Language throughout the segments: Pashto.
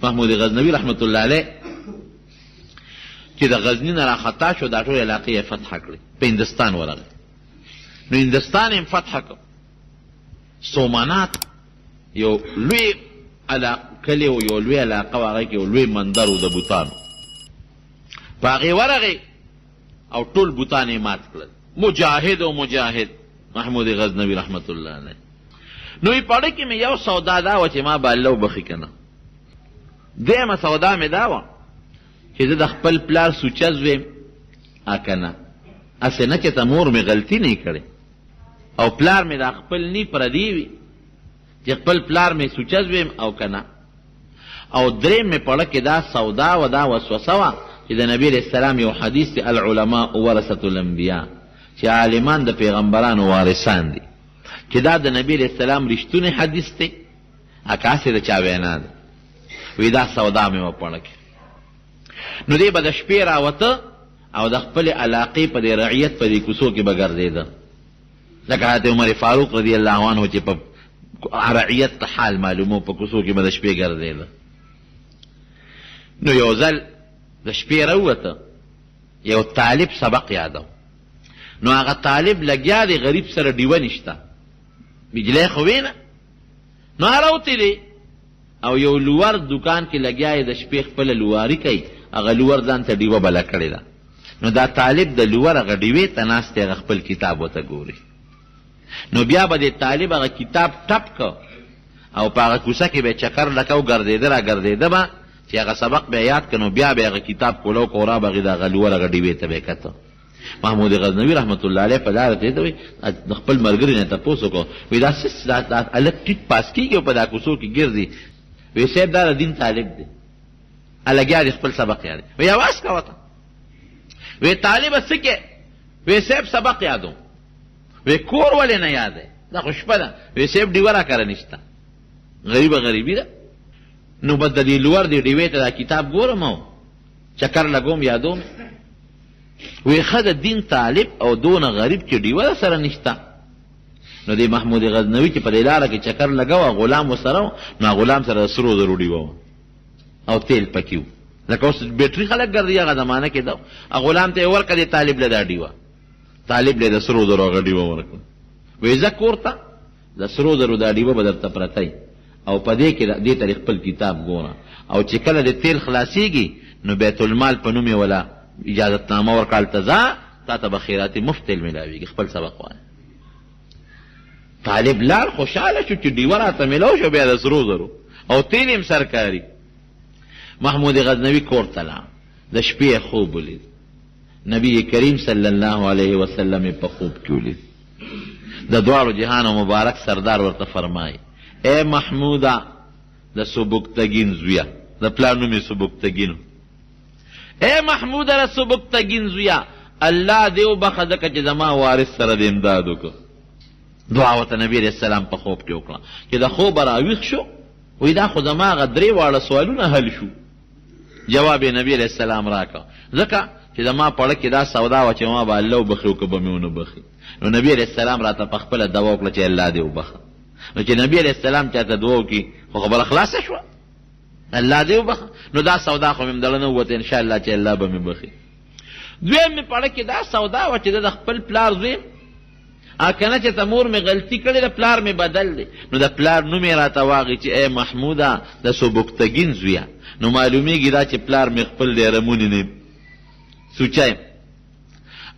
محمود غزنوی رحمت الله علیه چې د غزنی نه راخطا شو دا ټول علاقې یې فتح کړې، په هندستان ورغی. نو هندستان یې فتح کړ. سومنات یو لوی کلی و، یو لوی علاقه و، هغه کې یو لوی مندر و د بوتانو. په هغې ورغی او ټول بوتان یې مات کړل. مجاهد و مجاهد محمود غزنوی رحمت الله علیه. نو یې پړه کې مې یو سودا دا وه چې ما به الله وبخي که نه. دیمه سودا مې دا وه چې زه د خپل پلار سوچه زویم که نه، هسې نه چې ته مور مې غلطي نه کړې او پلار مې دا خپل نی پردي وي چې خپل پلار مې سوچه زویم او که نه. او دریم مې پړه کې دا سودا و، دا وسوسه وه چې د نبی علیه السلام یو حدیث دی العلماء ورثة الانبیاء، چې عالمان د پیغمبرانو وارثان دي، چې دا د نبی علیه السلام رښتونی حدیث دی که هسې د چا وینا ده. وی دا سودا مې وپړه کې. نو دی به د شپې راوته او د خپل علاقې په دې رعیت په دې کوڅو کې به ګرځېده، لکه حضرت عمر فاروق رضی الله عنه چې په رعیت ته حال معلومو، په کوڅو کې به د شپې ګرځېده. نو یو ځل د شپې راووته، یو طالب سبق یادو. نو هغه طالب لګیا دی، غریب سره ډیوه نشته، بجلی خو وینه. نو راوتلی او یو لوور دکان کې لګیا یې د شپې خپله لواري کوي، هغه لوور ځان ته ډیوه بله کړې ده. نو دا طالب د لوور هغه ډیوې ته ناست دی، هغه خپل کتاب ورته ګوري. نو بیا به د طالب هغه کتاب ټپ که او په هغه کوڅه کې به چکر لکه او ګرځېده را ګرځېده به چې هغه سبق به یاد که. نو بیا به هغه کتاب کولو که او را به هغې د هغه لوور هغه ډیوې ته به یې کته. محمود غزنوی رحمت الله علیه په دا راته ته وایي د خپل ملګري نه تپوس وکړو، وایي دا هلک ټیټ پاس کېږي او په دا کوڅو کې ګرځي. وی صاحب دا د دین طالب دی، لګیا دی خپل سبق یاد. وی اواز کوه ته. وی طالبه څه کې؟ وی صاحب سبق یادوم. وی کور ولې نه یاد دی؟ دا خو شپه ده. وی صاحب ډیوه را کره نشته، غریبه غریبي ده. نو به د دې لوړ دې ډیوې ته دا کتاب ګورم او چکر لګوم یادوم. وی ښه د دین طالب او دونه غریب چې ډیوه سره نشته. نو دی محمود غزنوی چې په دې لاره کې چکر لګاوه، غلام ورسره و. نو غلام سره د سرو زرو ډیوه وه او تیل پکې و، لکه اوس بیټري خلک ګرځي هغه زمانه کې ده. غلام ته یې ورکړه دې طالب له دا ډیوه، طالب له د سرو زرو هغه ډیوه ورکړه. وایي ځه کور ته د سرو زرو دا ډیوه به درته پرته او په دې کې دې ته خپل کتاب ګوره، او چې کله د تیل خلاصېږي نو بیت المال په نوم یې ولا اجازتنامه ورکړه، هلته ځه تا ته به خیراتي مفت تیل میلاویږي، خپل سبق وایه. طالب لار خوشحاله شو چې ډیوه راته میلاو شو بیا د سرو زرو او تیل یم سرکاري. محمود غزنوی کور ته لاړ، د شپې خوب ولید، نبی کریم صلی الله علیه وسلم په خوب کې ولید. د دواړو جهانو مبارک سردار ورته فرمایي اے محموده د سبکتګین زویه، د پلار نوم یې سبکتګین. اے محموده د سبکتګین زویه، الله دې وبخه ځکه چې زما وارث سره دې امداد وکړه. دعا ورته نبی علیه السلام په خوب کې وکړه. چې د خوبه راویښ شو، وایي دا خو زما هغه درې واړه سوالونه حل شو. جواب یې نبی علیه السلام راکړه، ځکه چې زما پړه کې دا سودا وه چې ما به الله وبخي او که به مې ونه بخي. نو نبی علیه السلام راته په خپله دعا وکړه چې الله دې وبخه. نو چې نبی علیه السلام چاته دعا وکړي خو خبره خلاصه شوه، الله دې وبخه. نو دا سودا خو مې مدړه نه ووته، انشاءالله چې الله به مې بخي. دویم مې پړه کې دا سودا وه چې د خپل پلار زوی کنه چې ته مور مې غلطي کړې ده، پلار مې بدل دی. نو د پلار نوم یې راته واغی چې ای محموده د سبکتګین زویه. نو معلومیږي دا چې پلار مې خپل دی رمونې نه سوچایم.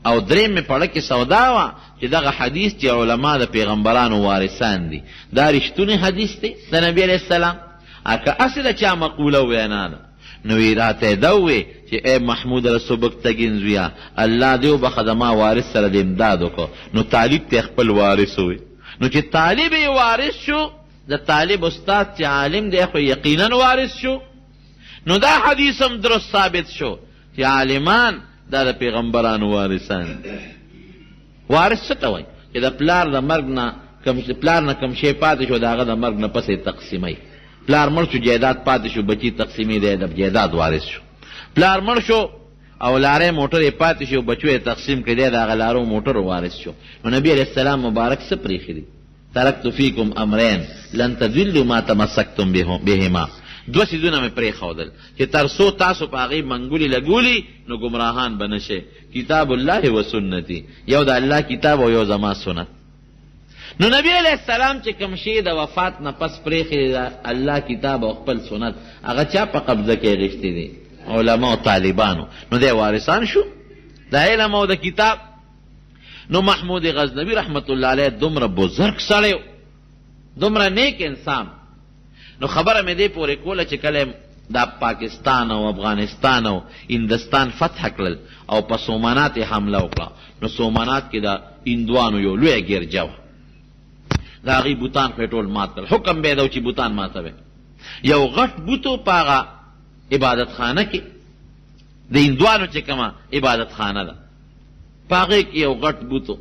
او دریم مې پړه کې سودا وه چې دغه حدیث چې علما د پیغمبرانو وارثان دي، دا رښتونی حدیث دی د نبي علیه السلام، که هسې د چا مقوله وینا ده. نو یې راته ده ووې چې ای محمود د سبکتګین زویه، الله دې وبخه زما وارث سره دې امداد وکړه. نو طالب ته خپل وارث ووی. نو چې طالب یې وارث شو، د طالب استاد چې عالم دی خو یقینا وارث شو. نو دا حدیث هم درست ثابت شو چې عالمان دا د پیغمبرانو وارثان دي. وارث څه ته وایي؟ چې د پلار د مرګ نه پلار نه کم شی پاتې شو، د هغه د مرګ نه پسې تقسیموي. پلار مړ شو، جایداد پاتې شو، بچی تقسیمي دی، د جایداد وارث شو. پلار مړ شو او لارې موټر یې پاتې شو، بچو یې تقسیم کړی دی، د هغه لارو موټر وارث شو. نو نبی علیه السلام مبارک څه پرېښي دي؟ ترکت فیکم امرین لن تضلوا ما تمسکتم بهما. دو سیزونه مې پرېښودل چې تر څو تاسو په هغې منګولې لګولي نو ګمراهان به نه شئ. کتاب الله و سنتي، یو د الله کتاب او یو زما سنت. نو نبی علیہ السلام چې کوم شی د وفات نه پس پرېښی د الله کتاب او خپل سنت هغه چا په قبضه کې اخیستي دي؟ علما او طالبانو. نو دی وارثان شو د علم او د کتاب. نو محمود غزنوي رحمت الله علیه دومره بزرګ سړی و، دومره نیک انسان. نو خبره مې دې پورې کوله چې کله دا پاکستان او افغانستان او هندستان فتح کړل او په سومنات حمله وکړه، نو سومنات کې د هندوانو یو لویه ګرجه وه، د هغې بوتان خو یې ټول مات کړل. حکم به یې ده چې بوتان ماتوئ. یو غټ بوتو په هغه عبادت خانه کې د هندوانو چې کومه عبادت خانه ده په هغې کې یو غټ بوتو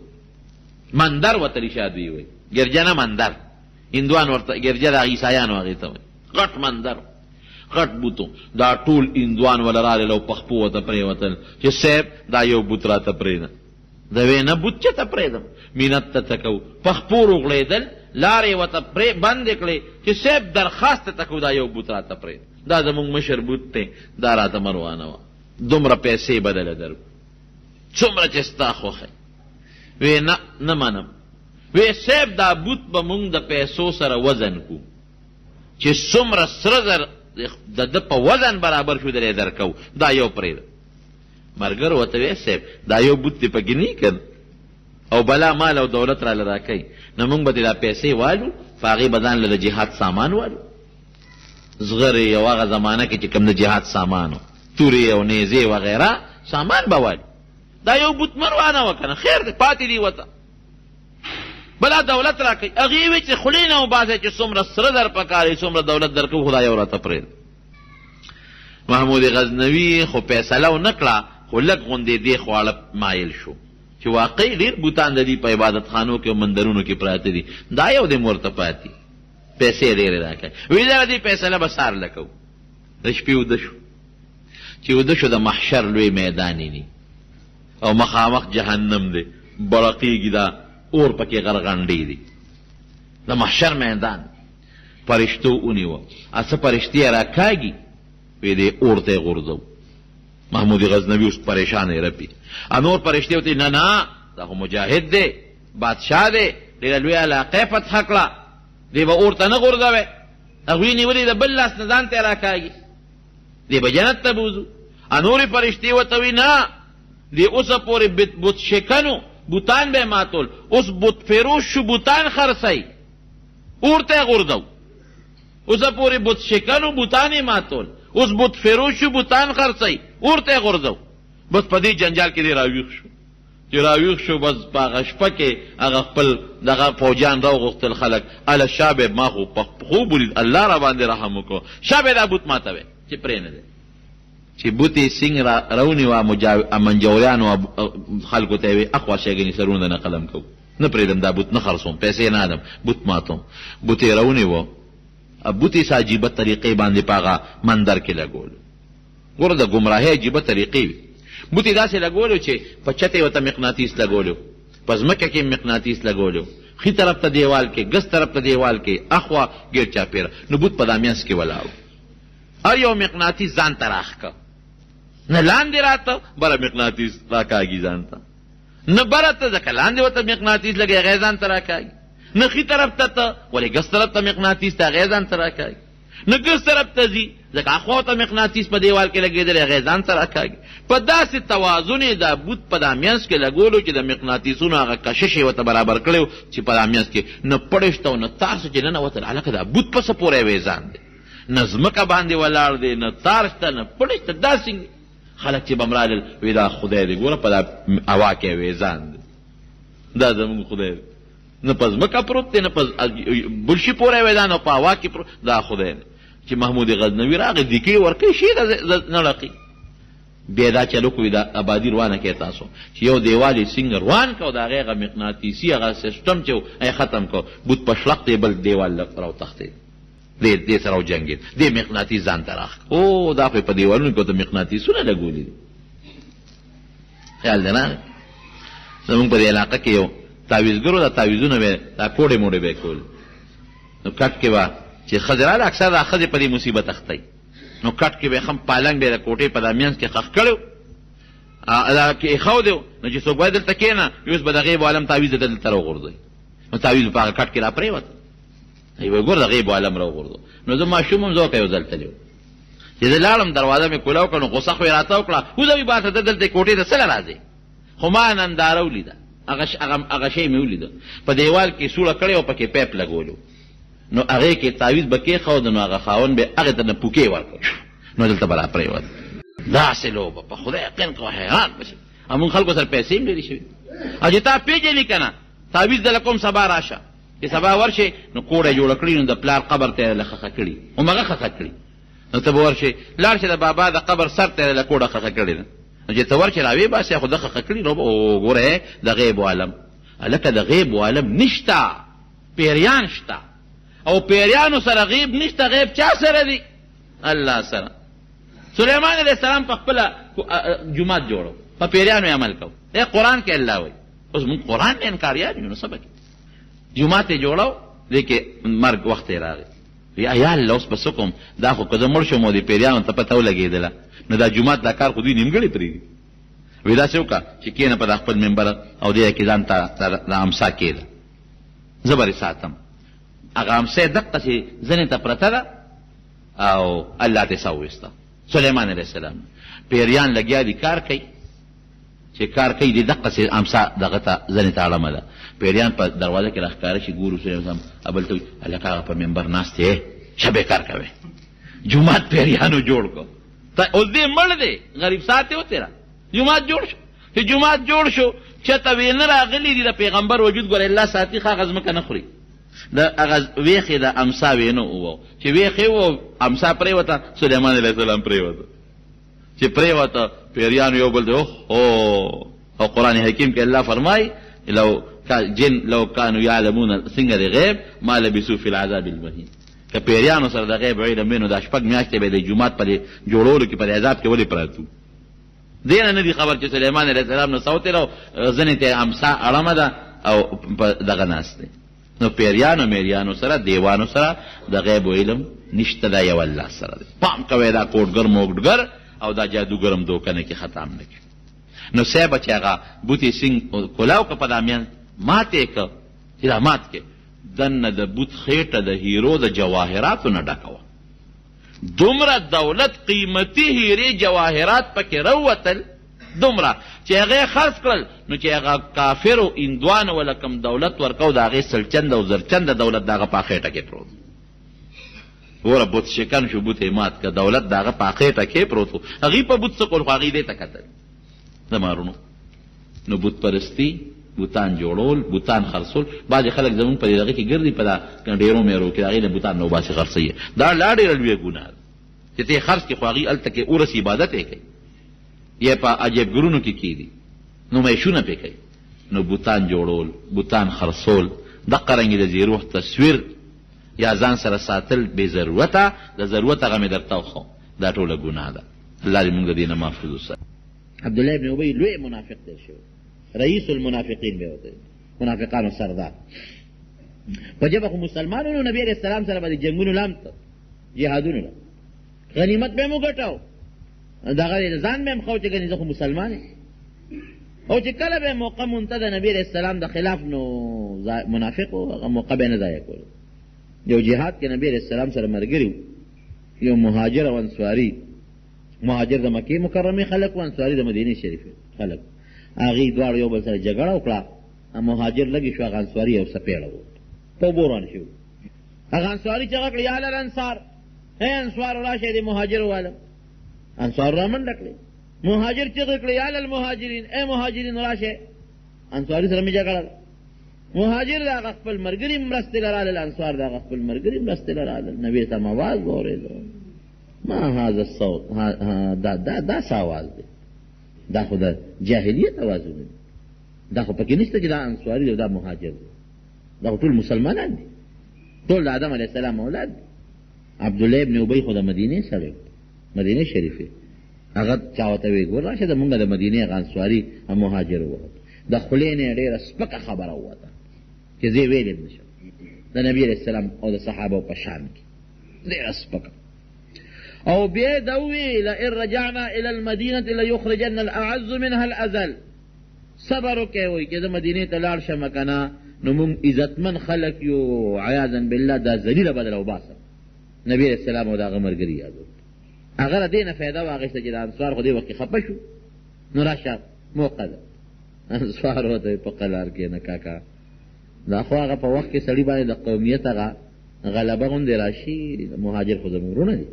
مندر ورته رشاد دوی وایي، ګرجه نه مندر، هندوان ورته ګرجه د عیسایانو هغې ته وایي، غټ مندر غټ بوتو. دا ټول هندوان وله رالل او په خپو ورته پرېوتل چې صاحب دا یو بوت راته پرېږده. د وی نه بوت چېرته پرېږدم، مینت ته تکو په خپو روغړېدل، لارې ورته بندې کړې چې صاحب درخواست ته تکو دا یو بوت راته پرېږده، دا زمونږ مشر بوت دی، دا راته مروانه وه، دومره پیسې بدله درکو څومره چې ستا خوښه. وی نه منم. وی صاحب دا بوت به مونږ د پیسو سره وزن کو چې څومره سره زر د ده په وزن برابر شو درې درکو، دا یو پرېږده. مرګر ورته وی صاحب دا یو بوت دې پکې نه کړ او بلا مال او دولت راله راکوي، نه مونږ به دې دا پیسې والو په هغې به ځان له د جهاد سامان والو، زغرې او هغه زمانه کې چې کوم د جهاد سامان و، تورې او نیزې وغیره سامان به والو. دا یو بوت مروانه وه که نه، خیر دی پاتې دی ورته بلا دولت راکوي. هغې وی چې خولې نه وباسئ چې څومره سره در پکار وي څومره دولت درکوو، خو دا یو راته پرېږده. محمود غزنوي خو فیصله ونه کړه، خو لږ غوندې دې خواړه مایل شو چې واقعي ډېر بوتان د دې په عبادت خانو کې او مندرونو کې پراته دي، دا یو دې مورته پاتې پیسې ډېرې راکوي. وی دا دې فیصله به سهار لکوو. د شپې وده شو، چې وده شو د محشر لوی میدان یې او مخامخ جهنم دی، برقیږي دا اور پکې غرغنډې دي، د محشر میدان. فرشتو ونیوه، څه فرشتې یې راکاږي، وی دې اور ته یې غورځو. محمود غزنوي اوس پریشان یې رپي. نور فرشتې ورته نه نه دا خو مجاهد دی، بادشاه دی، ډېره لویه علاقه یې فتح کړه، دې به اور ته نه غورځوئ. هغوی نیولې د بل لاس نه ځان ته یې راکاږي، دې به جنت ته بوځو. نورې فرشتې ورته وی نه دې اوسه پورې بت شکنو بوتان به ماتول، اوس بت فروش شو بوتان خرڅوي، اور ته یې غورځو. اوسه پورې بت شکنو بوتان یې ماتول، اوس بت فروش شو بوتان خرڅوي، اور ته یې غورځو. بس په دې جنجال کې دې راویښ شو. چې راویښ شو بس په هغه شپه کې هغه خپل دغه فوجان راوغوښتل خلک، اله شابه ما خو خوب ولید، الله را باندې رحم وکړو، شابه دا بوت ماتوئ چې پرې نه دی. چې بوت یې سینګ راونیوه منجوریانو خلکو ته یې وی اخوا شیګنې سرونه نه قلم کوو، نه پرېږدم دا بوت نه خرڅوم، پیسې نه ادم، بوت ماتوم. بوت یې راونیوه، بوت یې څه عجیبه طریقې باندې په هغه مندر کې لګولو. ګوره د ګمراهۍ عجیبه طریقې وي. بوت یې داسې لګولو چې په چته یې ورته مقناطیس لګولو، په ځمکه کې مقناطیس لګولو، ښي طرف ته دیوال کې، ګس طرف ته دیوال کې، اخوا ګیر چاپېره. نو بوت په دا منځ کې ولاړ، هر یو مقناطیس ځان ته راښکه، نه لاندې راته بره مقناطیس راکاږي ځان ته، نه بره ته ځکه لاندې ورته مقناطیس لګي هغې ځان ته راکاږي، نه ښي طرف ته ولې ګس طرف ته مقناطیس ته هغې ځان ته راکاږي، نه ګس طرف ته ځي ځکه اخوا ته مقناطیس په دیوال کې لګېدلی هغې ځان ته راکاږي. په داسې توازن یې دا بوت په دا منځ کې لګولو چې د مقناطیسونو هغه کشش یې ورته برابر کړی و چې په دا منځ کې نه پړی شته او نه تار شته چې ننوتل. هلکه دا بوت په څه پورې ویزان دی، نه ځمکه باندې ولاړ دی، نه تار شته، نه پړی شته. دا څنګه خلک چې به م رالل وی دا خدای دی، ګوره په دا هوا کې ویزان دی، دا زمونږ خدای دی، نه په ځمکه پروت دی، نه په بلشي پورې ویزان او په هوا کې پروت، دا خدای دی. چې محمود غزنوي راغی دیکې ورکوي شي نه لقي، بیا دا چلو کوي دا آبادي روانه کې تاسو چې یو دیوال یې څنګه روان کو، د هغې هغه مقناطیسي هغه سیسټم چې ای ختم کو، بوت په شلق دی بل دیوال راوتښتېد، دې سره وجنګېد، دې مقناطیس ځان ته راښ. او دا خو په دیوالونو کې ورته مقناطیسونه لګولي دي. خیال دی نه؟ زمونږ په دې علاقه کې یو تعویزګرو دا تعویزونه به دا کوډې موډې به یې کول، نو کټ کې به چې خضراله اکثر دا خځې په دې مصیبت اختی نو کټ کې به خم پالنګ به د کوټې په دامینس کې خښ کړو دا کې ایښو دی نو چې څوک باید دلته کښېنه اوس به د غیب عالم تعویز د دلته راوغورځوي نو تعویز په هغه کټ کې را پرېوت وایي ګور د غیب عالم راوغورځو نو زه ماشوم هم زه ورته یو ځل تللی چې زه لاړم دروازه مې کولاو کړه نو غوسه خو یې راته وکړه وځوي باسه ته دلته کوټې ته څه له راځې خو ما ننداره ولیده هغه شی مې ولیده په دیوال کې سوړه کړې او پکې پیپ لګولو نو هغې کې تعویز به کېښود نو هغه خاوند به هغې ته نه پوکې ورکړ نو دلته به را پرېوت داسې لوبه په خدای یقین کوه حیران به شي موږ خلکو سره پیسې هم ډېرې شوي او چې تا پېژنې که نه تعویز دله کوم سبا راشه چې سبا ورشې نو کوډه جوړه کړي نو د پلار قبر ته یې له خښه کړي همغه خښه کړي نو ته به ورشې لاړ شې د بابا د قبر سر ته یې له کوډه خښه کړې ده نو چې ته ورشې راوې باسې خو ده خښه کړي نو ګوره د غیب عالم هلکه د غیب عالم نشته پیریان شته او پیریانو سره غیب نشته غیب چا سره دی الله سره سلیمان علیه السلام په خپله جومات جوړو په پیریانو یې عمل کو قرآن کې الله وایي اوس موږ قرآن نه انکاریان یو نو څه به کوي جومات یې جوړو دی کې مرګ وخت یې راغی یا الله اوس به څه کوم دا خو که زه مړ شم او د پیریانو ته پته ولګېدله نو دا جومات دا کار خو دوی نیمګړی پرېږدي وایي داسې وکړه چې کښېنه په دا خپل ممبر او دی کې ځان ته د امسا کېده زه به ساتم هغه امسا یې دقه چې ځنې ته پرته ده او الله ته یې وویسته سلیمان علیه السلام پیریان لګیا دي کار کوي چې کار کوي د دقسې امسا دغه ته ځنې ته اړمه ده پیریان په دروازه کې راښکاره شي ګورو سلیمان بل ته وایي هلکه هغه په ممبر ناست دی ښه بېکار کوې جومات پیریانو جوړ کړو اوس دې مړ دی غریب سات یې وتېره جومات جوړ شو چې جومات جوړ شو چېرته ویلنه راغلي دي د پیغمبر وجود ګوره الله ساتي ښه هغه ځمکه نه خوري د هغه ویښې د امسا وینو وو چې ویښې وو امسا پرېوته سلیمان علیه السلام پرېوته چې پرېوته پیریانو یو بل دی او قرآن حکیم کې الله فرمایي لو کانو یعلمون څنګه د غیب ما لبثوا فی العذاب المهین که پیریانو سره د غیب علم وي نو دا شپږ میاشتې به د جومات په دې جوړولو کې په دې عذاب کې ولې پراته دې نه دي خبر چې سلیمان علیه السلام نه څه وتېره ځنې ته امسا اړمه ده او په دغه ناست دی نو پیریانو میریانو سره دیوانو سره د غیب علم نشته دا یو الله سره دی پام کوئ دا کوډګر موګډګر او دا جادوګر هم دوکه نه کړي خطا هم نه کړي نو صاحبه چې هغه بوتې سینګ کولاو که په دامیان مات یې که چې دا مات کې دننه د بوت خېټه د هیرو د جواهراتو نه ډکه وه دومره دولت قیمتي هیرې جواهرات پکې راووتل دومره چې هغې خرڅ کړل نو چې هغه کافرو اندوانو وله کوم دولت ورکو د هغې سلچنده او زرچنده دولت د هغه په خېټه کې پروت وره بوت شکن شو بوت یې مات که دولت د هغه په خېټه کې پروت و هغې په بوت څه کول خو هغې دې ته کتل د مارونو نو بوت پرستي بوتان جوړول بوتان خرڅول بعضې خلک زمونږ په دې دغه کې ګرځي په دا ډېرو میرو کې د هغې نه بوتان نه وباسي خرڅوي دا لا ډېره لویه ګناه ده چې ته یې خرڅ کړې خو هغې هلته کې اورس عبادت یې کوي یا په عجیبګرونو کې کېدي نو معیشونه پې کوي نو بوتان جوړول بوتان خرڅول دقه رنګې د زیروح تصویر یا ځان سره ساتل بې ضرورته د ضرورت هغه مې درته وښو دا ټوله ګناه ده الله دې موږ د دې نه محفوظ وساتي عبدالله ابن ابی لوی منافق دی شوی رئیس المنافقین به وته منافقانو سردار په جبه خو مسلمانانو نبی علیہ السلام سره باندې جنگونو لامت جهادونو غنیمت به مو ګټاو دغه ځان به مخو چې ګنې زه خو مسلمان او چې کله به موقع مونته د نبی علیہ السلام د خلاف نو منافق او موقع به نه ضایع کول یو جهاد کې نبی علیہ السلام سره مرګري یو مهاجر او انصاری مهاجر د مکې مکرمه خلک او انصاری د مدینه شریفه خلک هغې دواړو یو بل سره جګړه وکړه مهاجر لګي شو هغه انصاري یو څپېړه و په بوران شو هغه انصاري چغه کړه یا للانصار ای انصار راشئ د مهاجرو والا انصار را منډه کړې مهاجر چغه کړه یا للمهاجرین ای مهاجرین راشئ انصاري سره مې جګړه مهاجر د هغه خپل ملګري مرستې له راغلل انصار د هغه خپل ملګري مرستې له راغلل نبي ته آواز واورېده ما هذا الصوت دا څه آواز دی دا خو د جاهلیت اوازونه دي دا خو پکې نشته چې دا انصاري دی دا مهاجر دی دا خو ټول مسلمانان دي ټول د آدم علیه السلام اولاد دي عبدالله ابن ابی خو د مدینې سړی مدینې شریفې هغه چا ورته وایي ګور راشه زمونږ د مدینې هغه انصاري مهاجر ووت د خولې نه یې ډېره سپکه خبره ووته چې زه یې ویلی نه شم د نبي علیه السلام او د صحابو په شان کې ډېره سپکه. او بیا دا ووی لئن رجعنا الى المدینة لیخرجن الاعز منها الاذل. صبر وکئ وایي چې زه مدینې ته لاړ شم که نه نو موږ عزتمن خلک یو عیاذا بالله دا ذلیله به در وباسم. نبي علیہ السلام او د هغه ملګري یاد هغه له دې نه فایده واخیسته چې د انصار خو دې وخت کې خفه شو نو راشه موقع ده. انصار ورته په قلار کې نه کاکا دا خو هغه په وخت کې سړي باندې د قومیت هغه غلبه غوندې راشي. مهاجر خو زموږ وروڼه دي،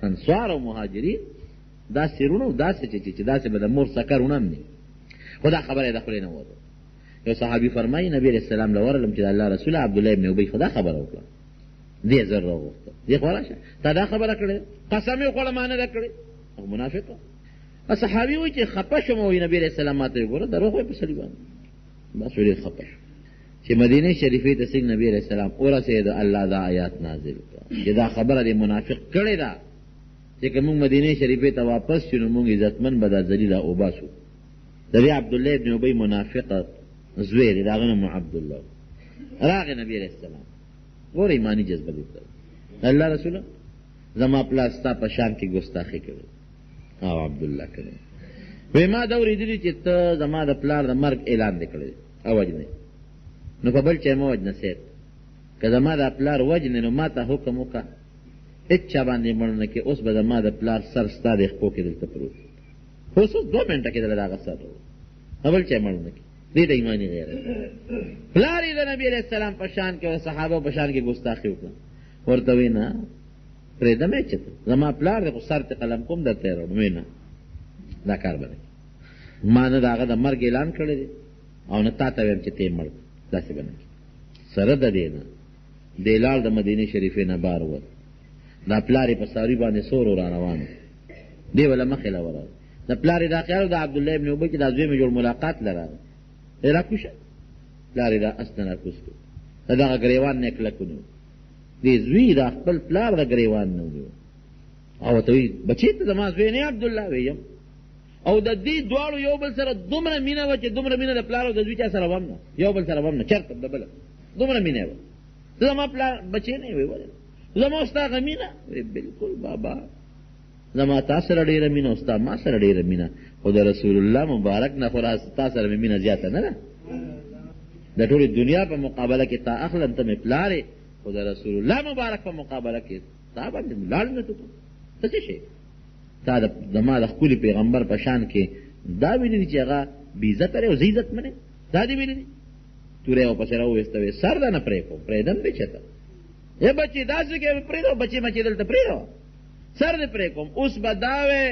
انصار او مهاجرین داسې وروڼه او داسې چې داسې به د مور سکر وروڼه هم دي. خو دا خبره یې د خولې نه ووته. یو صحابي فرمایي نبي علیه السلام له ورغلم چې د الله رسول عبدالله ابن ابی خو دا خبره وکړه، دې زر راوغوښته، دې خو راشه تا دا خبره کړې، قسم یې وخوړه ما نه ده کړې. هغه منافق و. صحابي وایي چې خفه شوم وایي نبي علیه السلام ما ته یې ګوره دروغ وایي په سړي باندې. بس ډېر خفه شو چې مدینې شریفې ته څنګه نبي علیه السلام ورسېد. الله دا آیات نازل کړه چې دا خبره دې منافق کړې ده چې که موږ مدینې شریفې ته واپس شو نو موږ عزتمن به دا ذلیله وباسو. د دې عبدالله ابن ابی منافق زوی دی، د هغه نوم عبدالله. راغی نبي علیه السلام ګوره ایماني جذبه دې کړه، الله رسوله زما پلار ستا په شان کې ګستاخي کړې. او عبدالله کړې وی ما دا اورېدلي چې ته زما د پلار د مرګ اعلان دې کړی او وجنې نو په بل چا مه وجنه سید. که زما د پلار وجنې نو ما ته حکم وکړه هېڅ چا باندې مړ نه کې. اوس به زما د پلار سر ستا د خپو کې دلته پروت اوس 2 منټه کې دله د هغه سر بل چا مړ نه کې. دې ته ایماني غیرت. پلار یې د نبي علیه السلام په شان کې او صحابه په شان کې ګستاخي وکړه. ورته وی نه پرېږدم یې چې زما پلار دی خو سر ته قلم کوم درته یې راوړم. وی نه دا کار به نه ما نه د هغه د مرګ اعلان کړی دی او نه تا ته ویم چې ته یې مړ کړه. داسې به نه سره د دې نه دی لاړ د مدینې شریفې نه بار ووت. دا پلار یې په ساري باندې سور را روان و، دی بله مخې له ورغی. د پلار یې دا خیال د عبدالله ابن ابی چې دا زوی مې جوړ ملاقات له راغی راکوشه. پلار یې دا اس نه راکوز کړو، د دغه ګریوان نه یې کلک ونیو. دې زوی دا خپل پلار د ګریوان نه ونیو او ورته وایي بچې ته زما زوی نه عبدالله ویم. او د دې دواړو یو بل سره دومره مینه وه چې دومره مینه د پلار او د زوی چا سره وم نه، یو بل سره وم نه، چېرته د بله دومره مینه وه. ته زما پلار بچې نه یې وی ولې زما ستا هغه مینه؟ وی بلکل بابا زما تا سره ډېره مینه او ستا ما سره ډېره مینه، خو د رسول الله مبارک نه خو تا سره مې مینه زیاته نه ده. د ټولې دنیا په مقابله کې تا اخلم ته مې پلار یې، خو د رسول الله مبارک په مقابله کې تا باندې لاړ نه ټوکم. ته څه شی تا زما د ښکلي پیغمبر په شان کې دا ویلي دي چې هغه بېعزته دی او زه عزتمن یم؟ دا دې ویلي دي؟ توره یې ورپسې راوویسته وې سر ده نه پرې کوم پرېږدم دې چېته ای بچې داسې کې پرېږده بچې مچې دلته پرېږده سر دې پرې کوم. اوس به دا وې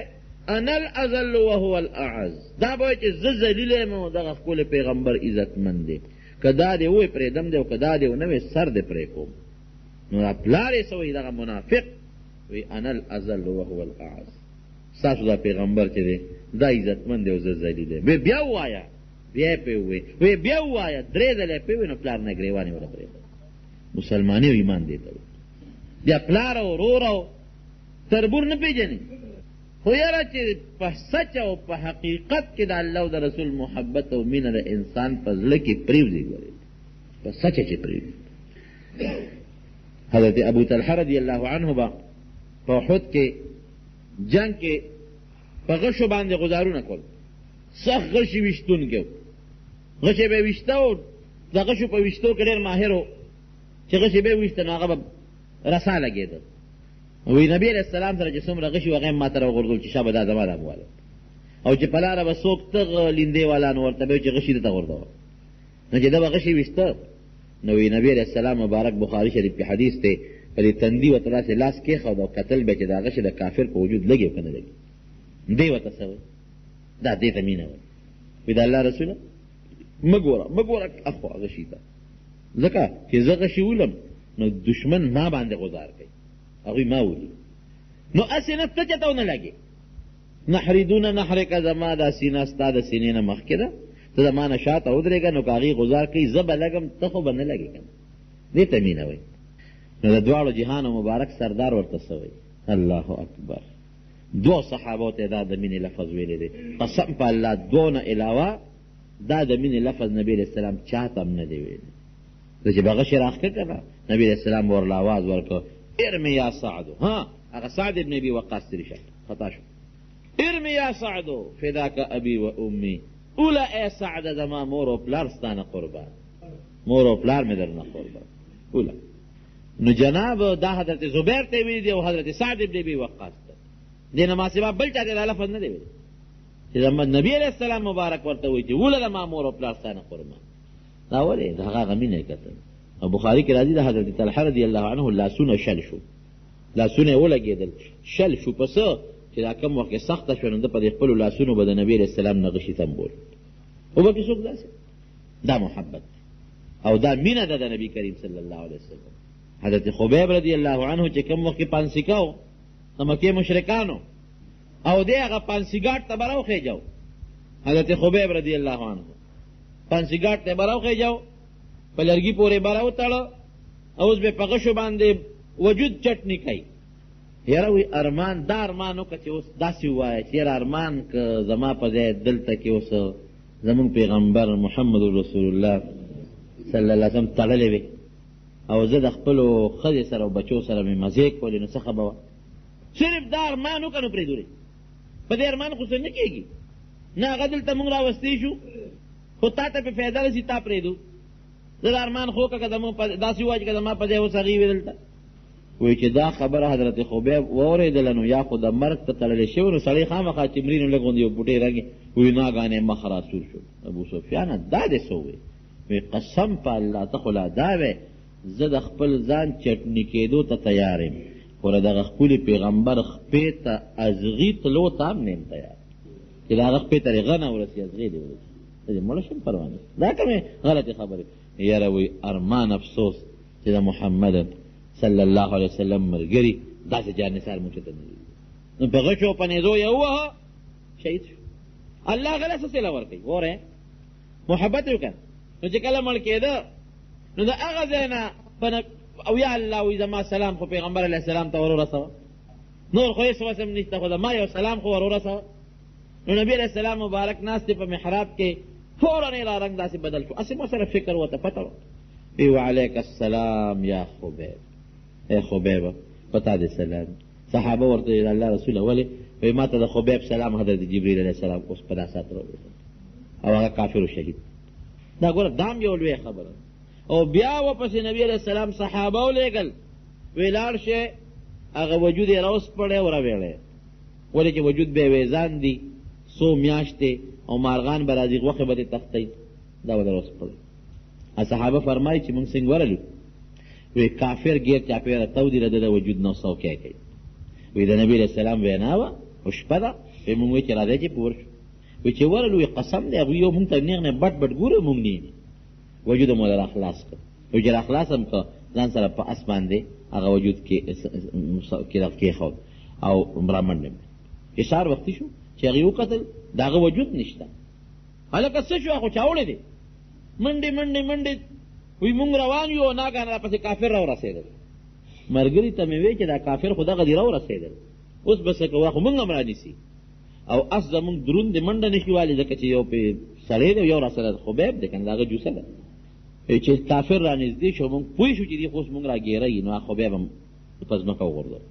انا الاذل وهو الاعز، دا به وایي چې زه ذلیل یم او دغه ښکلی پیغمبر عزتمن دی. که دا دې ووایي پرېږدم دی او که دا دې ونه وایي سر دې پرې کوم. نو دا پلار یې څه وایي دغه منافق وایي انا الاذل وهو الاعز، ستاسو دا پیغمبر چې دی دا عزتمن دی او زه ذلیل یم. بیا ووایه بیا یې پرې ووایي بیا ووایه 3 ځله یې پرې ووایي نو پلار نه ګرېوان یې ونه پرېږده. مسلماني او ایمان دی ته بیا پلار او ورور او تربور نه پیژني. خو یاره چې په سچ او په حقیقت کې د الله او د رسول محبت او مینه د انسان په زړه کې پرېوځي، ګورې په سچه چې پرېوځي. حضرت ابو طلحه رضی الله عنه به په احد کې جنگ کې په غشو باندې غزارونه کول، سخت غشي ویشتونکی و، غشی به ویشته و د غشو په ویشتو کې ډېر ماهر و چې غشی به ویشته نو هغه به رسا لګېده. وی نبی علیہ السلام سره چې څومره غشي هغه یې ما ته راوغورځول چې شابه دا زما دا مواله، او چې په لاره به څوک تغ لیندې والا نو ورته به وایي چې غشي دته غورځوه نو چې ده به غشي ویشته نو وی نبی علیہ السلام مبارک بخاري شریف کې حدیث دی په دې تندي ورته داسې لاس کېښود او کتل به چې دا غشي د کافر په وجود لګي او که نه لګي. دې ورته څه وایي دا دې ته مینه وایي. وی د الله رسوله مه ګوره اخوا غشي ته، ځکه چې زه غشي ولم نو دشمن ما باندې غزار کوي هغوی ما ولي نو هسې نه ته چېته ونه لګې. نحریدونه نحرکه زما دا سینه ستا د سینې نه مخکې ده، ته زما نه شاته ودرېږه نو که هغې غزار کوي زه به لګم ته خو به نه لګې که نه. دې ته مینه وایي. نو د دواړو جهانو مبارک سردار ورته څه وایي الله اکبر. 2 صحابو ته دا د مینې لفظ ویلی دی، قسم په الله 2 نه علاوه دا د مینې لفظ نبي علیه السلام چاته هم نه دی ویلی. زه چې به غشي راښکه که نه نبي علیه السلام ورله آواز ورکړه ارمی یا سعدو، ها هغه سعد ابن ابي وقاص تری شو خطا شو، ارمی یا سعدو فداک ابي و امي، اولا اے سعد زما مور و پلار ستانه قربان، مور و پلار می درنه قربان اولا. نو جناب دا حضرت زبیر ته ویلی دی او حضرت سعد ابن ابي وقاص ته دینه ما سبا بل چاته دا لفظ نه دی ویلی چې زما نبی علیہ السلام مبارک ورته وی چې اولا ما مور و پلار ستانه قربان. دا ولی دا هغه مینه کته. او بخاری کې راځي د حضرت طلحه رضی الله عنه لاسونه شل شو، لاسونه ولګېدل شل شو، پس چې دا کوم وخت سخته شو نو په خپل لاسونو به د نبی علیہ السلام نغشي تنبول او به کې څوک داسې. دا محبت او دا مینه ده د نبی کریم صلی الله علیه وسلم. حضرت خبیب رضی الله عنه چې کوم وخت پانسیکاو د مکې مشرکانو او دی هغه پانسیګاټ ته براو خېجاو، حضرت خبیب رضی الله عنه پانسیګاټ ته براو خېجاو، په لرګي پورې براو تړو اوس به په غشو باندې وجود چټنی کوي. یاره وی ارمان دا ارمانو که چې اوس داسې ووایه چې یاره ارمان که زما په ځای دلته کې اوس زمونږ پیغمبر محمد رسول الله صلی الله علیه وسلم تړلی وي او زه د خپلو ښځې سره او بچو سره مې مزې کولې نو څه به وه. صرف دا ارمان وکړه نو پرېږدو په دې ارمان خو څه نه کېږي، نه هغه دلته مونږ راوستی شو خو تا ته پې فایده رسي تا پرېږدو. زه د ارمان خو که زمونږ داسې ووایه چې که زما په ځای اوس هغې وي دلته. وایي چې دا خبره حضرت خبیب واورېدله نو یا خو د مرګ ته تړلی شوی نو سړی خامخا چې مري نو لږ غوندې یو بوټی رنګې وایي ناګانې مخ راسور شو. ابو سفیانه دا دې څه ووایي؟ وایي قسم په الله ته خو لا دا وی زه د خپل ځان چټني کېدو ته تیار یم خو د دغه خپلې پیغمبر خپې ته ازغي تلو ته هم نه یم تیار چې د هغه خپې ته رغه نه ورسي ازغي دې ورسي زه دې مړه شم پروا نه. دا کومې غلطې خبرې. یاره وایي ارمان افسوس چې د محمد صلی الله علیه وسلم مرګري داسې جانثار مونږ ته نه دي. نو په غشو په نیزو یې ووهه شهید شو. الله غله څه صله ورکوي ګوره محبت یې وکړه نو چې کله مړ کېده نو د هغه ځای نه او یا الله وی زما سلام خو پیغمبر علیه السلام ته ور ورسوه، نور خو هېڅ وسم نشته خو ما یو سلام خو ور ورسوه. نو نبی علیه السلام مبارک ناست دی په محراب کې فوراً یې را رنګ داسې بدل شو، هسې مو سره فکر ورته پته وه. وی وعلیک السلام یا خبیب، اے خبیبه په تا دې سلام. صحابه ورته ویل الله رسوله ولې؟ وی ما ته د خبیب سلام حضرت جبریل علیه السلام اوس په دا ساعت راوړېدل او هغه کافر و شهید. دا ګوره دام یو لوی خبره. او بیا واپسې نبی علیه السلام صحابه ولېږل وی لاړ شئ هغه وجود یې راوسپړی او راویړی ولې چې وجود به یې ویزان دي څو میاشتې او مارغان به راځي غوښې به دې تښتئ دا به در وسپړی. صحابه فرمایي چې موږ څنګه ورلو؟ وی کافر ګیر چاپېره تودي د ده وجود نو څوکی کوي. وی د نبي علیه السلام وینا وه او شپه ده وی مونږ وی چې راځئ چې پور شو. وی چې ورلو وی قسم دی هغوی یو مونږ ته نیغ نه بټ بټ ګوره مونږ نه وجود مو را خلاص کړ. وی چې را خلاص هم که ځان سره په اس باندې هغه وجود کې کېښود او رامنډ چې سهار وختي شو چې هغې وکتل د هغه وجود نشته. هلکه څه شو خو چاوړی دی منډې منډې منډې وی مونږ روان یو او ناګهانه راپسې کافر راورسېدل. ملګري ته مې وی چې دا کافر خو دغه دې راورسېدل اوس به څه کوه خو مونږ هم رانیسي او اس زمونږ درون د منډه نشي والی ځکه چې یو پې سړی دی یو راسره خبیب دی که نه د هغه جوسه ده. چې کافر رانږدې شو مونږ پوه شو چې دې خو اوس مونږ راګېروي نو خبیب هم په ځمکه وغورځول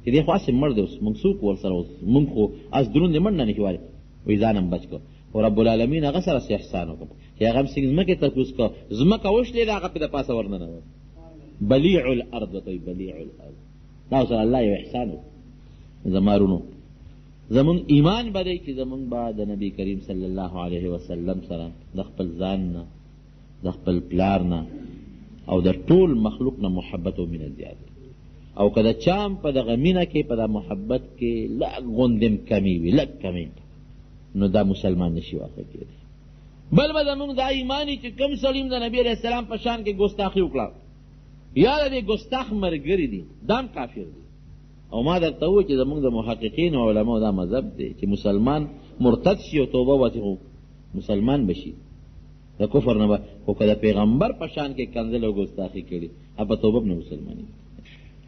چې دې خو هسې مړ دی اوس مونږ څوک ورسره اوس مونږ خو اس درون د منډه نشي والی. وی ځان هم بچ کړ خو رب العالمین هغه سره څه احسان وکړ چې هغه هم څنګه ځمکې ته کوز کړ ځمکه وشلېده هغه پې د پاسه ورننوت. بلیع الارض ورته وایي بلیع الارض. دا سره الله یو احسان وکړ. زما رونو زمونږ ایمان به دی چې زمونږ به د نبي کریم صلی الله علیه وسلم سره د خپل ځان نه د خپل پلار نه او د ټول مخلوق نه محبت او مینه زیات او که د چا هم په دغه مینه کې په دا محبت کې لږ غوندې کمي وي لږ کمي نو دا مسلمان نشي واقع کېدی. بل به زمونږ دا ایمانی چې کوم سړي د نبي علیه السلام په شان کې ګستاخي وکړه یا د دې ګستاخ ملګري دي دا هم کافر دي. او ما درته ووایي چې زمونږ د محققین او علماو دا مذهب دی چې مسلمان مرتد شي او توبه واسي خو مسلمان بشي د کفر نه به خو که د پیغمبر په شان کې کنځل او ګستاخي کړي په توبه نه مسلماني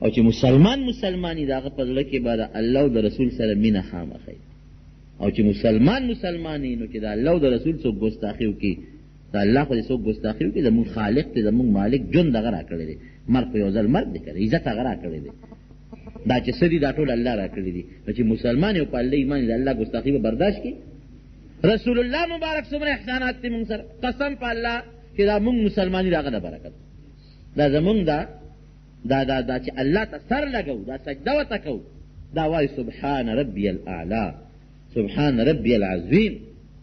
او چې مسلماني د هغه په زړه کې به د الله او د رسول سره مینه خامخی او چې مسلماني نو چې د الله او د رسول څوک ګستاخي وکړي د دا الله خو دې څوک ګستاخي وکړي زمونږ خالق دی زمونږ مالک ژوند دغه را کړی دی مرګ په یو ځل مرګ دی که عزت هغه را کړی دی دا چې څه دي دا ټول الله را کړي دي نو چې مسلمان یو په الله ایمان د الله ګستاخي به برداشت کړي رسول الله مبارک څومره احسانات دي مونږ سره قسم په الله چې دا مونږ مسلماني د هغه د برکت دا زمونږ دا چې الله ته سر لګو دا سجده ورته کوو دا وایي سبحان ربي الاعلی سبحان ربي العظیم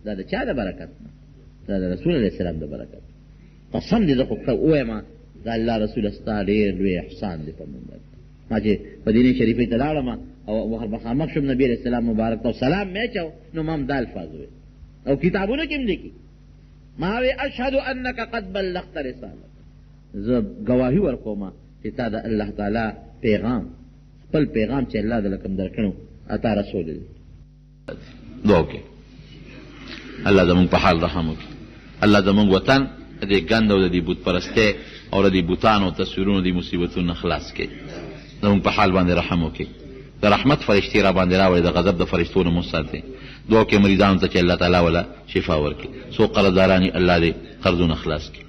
دا د چا د برکت نه دا د رسول علیه السلام د برکت قسم دې زه خو ووایم دا الله رسول ستا ډېر لوی احسان دی په موږ باندې ما چې مدینې شریفې ته لاړم او مخامخ شوم نبي علیه السلام مبارک ته سلام مې اچاو نو ما هم دا الفاظ وویل او کتابونو کې هم لیکي ما وی اشهد انک قد بلغت رسالت زه ګواهي ورکوم چې تا د الله تعالی پیغام خپل پیغام چې الله دې کوم درکړو اتا رسول دی دعا وکړئ الله زمونږ په حال رحم وکړي الله زمونږ وطن د دې ګند او د دې بت پرستۍ او د دې بوتانو تصویرونو د مصیبتونو خلاص کړي زمونږ په حال باندې رحم وکړي د رحمت فرشتې را باندې راوړي د غضب د فرشتو نه مو ساتي دعا وکړئ مریضانو ته چې الله تعالی ولا شفا ورکړي څو قرضداران الله دې قرضونه خلاص کړي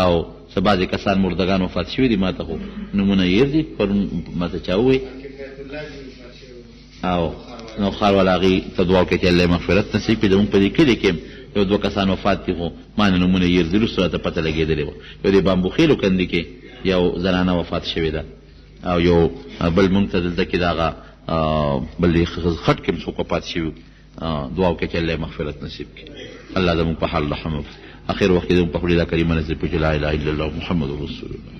او څه بعضې کسان مردګان وفات شوي دي ما ته خو نومونه یې دي پرون ما ته چا ووایي او نو خار والا هغې ته دعا وکړئ چې الله مغفرت نصیب کړي زمونږ په دې کلي کې یو دوه کسان وفات دي خو ما نه نومونه یې دي وروسته راته پته لګېدلې وه یو د بامبوخیلو کندې کې یو زنانه وفات شوې ده او یو بل مونږ ته دلته کې د هغه بل خټ کې هم څوک وفات شوي دعا وکړئ چې الله مغفرت نصیب کړي الله زمونږ په حال رحم وکړي اخر وخت زمونږ په خولې دا کریمه نصیب کړي چې لا اله الا الله محمد رسول الله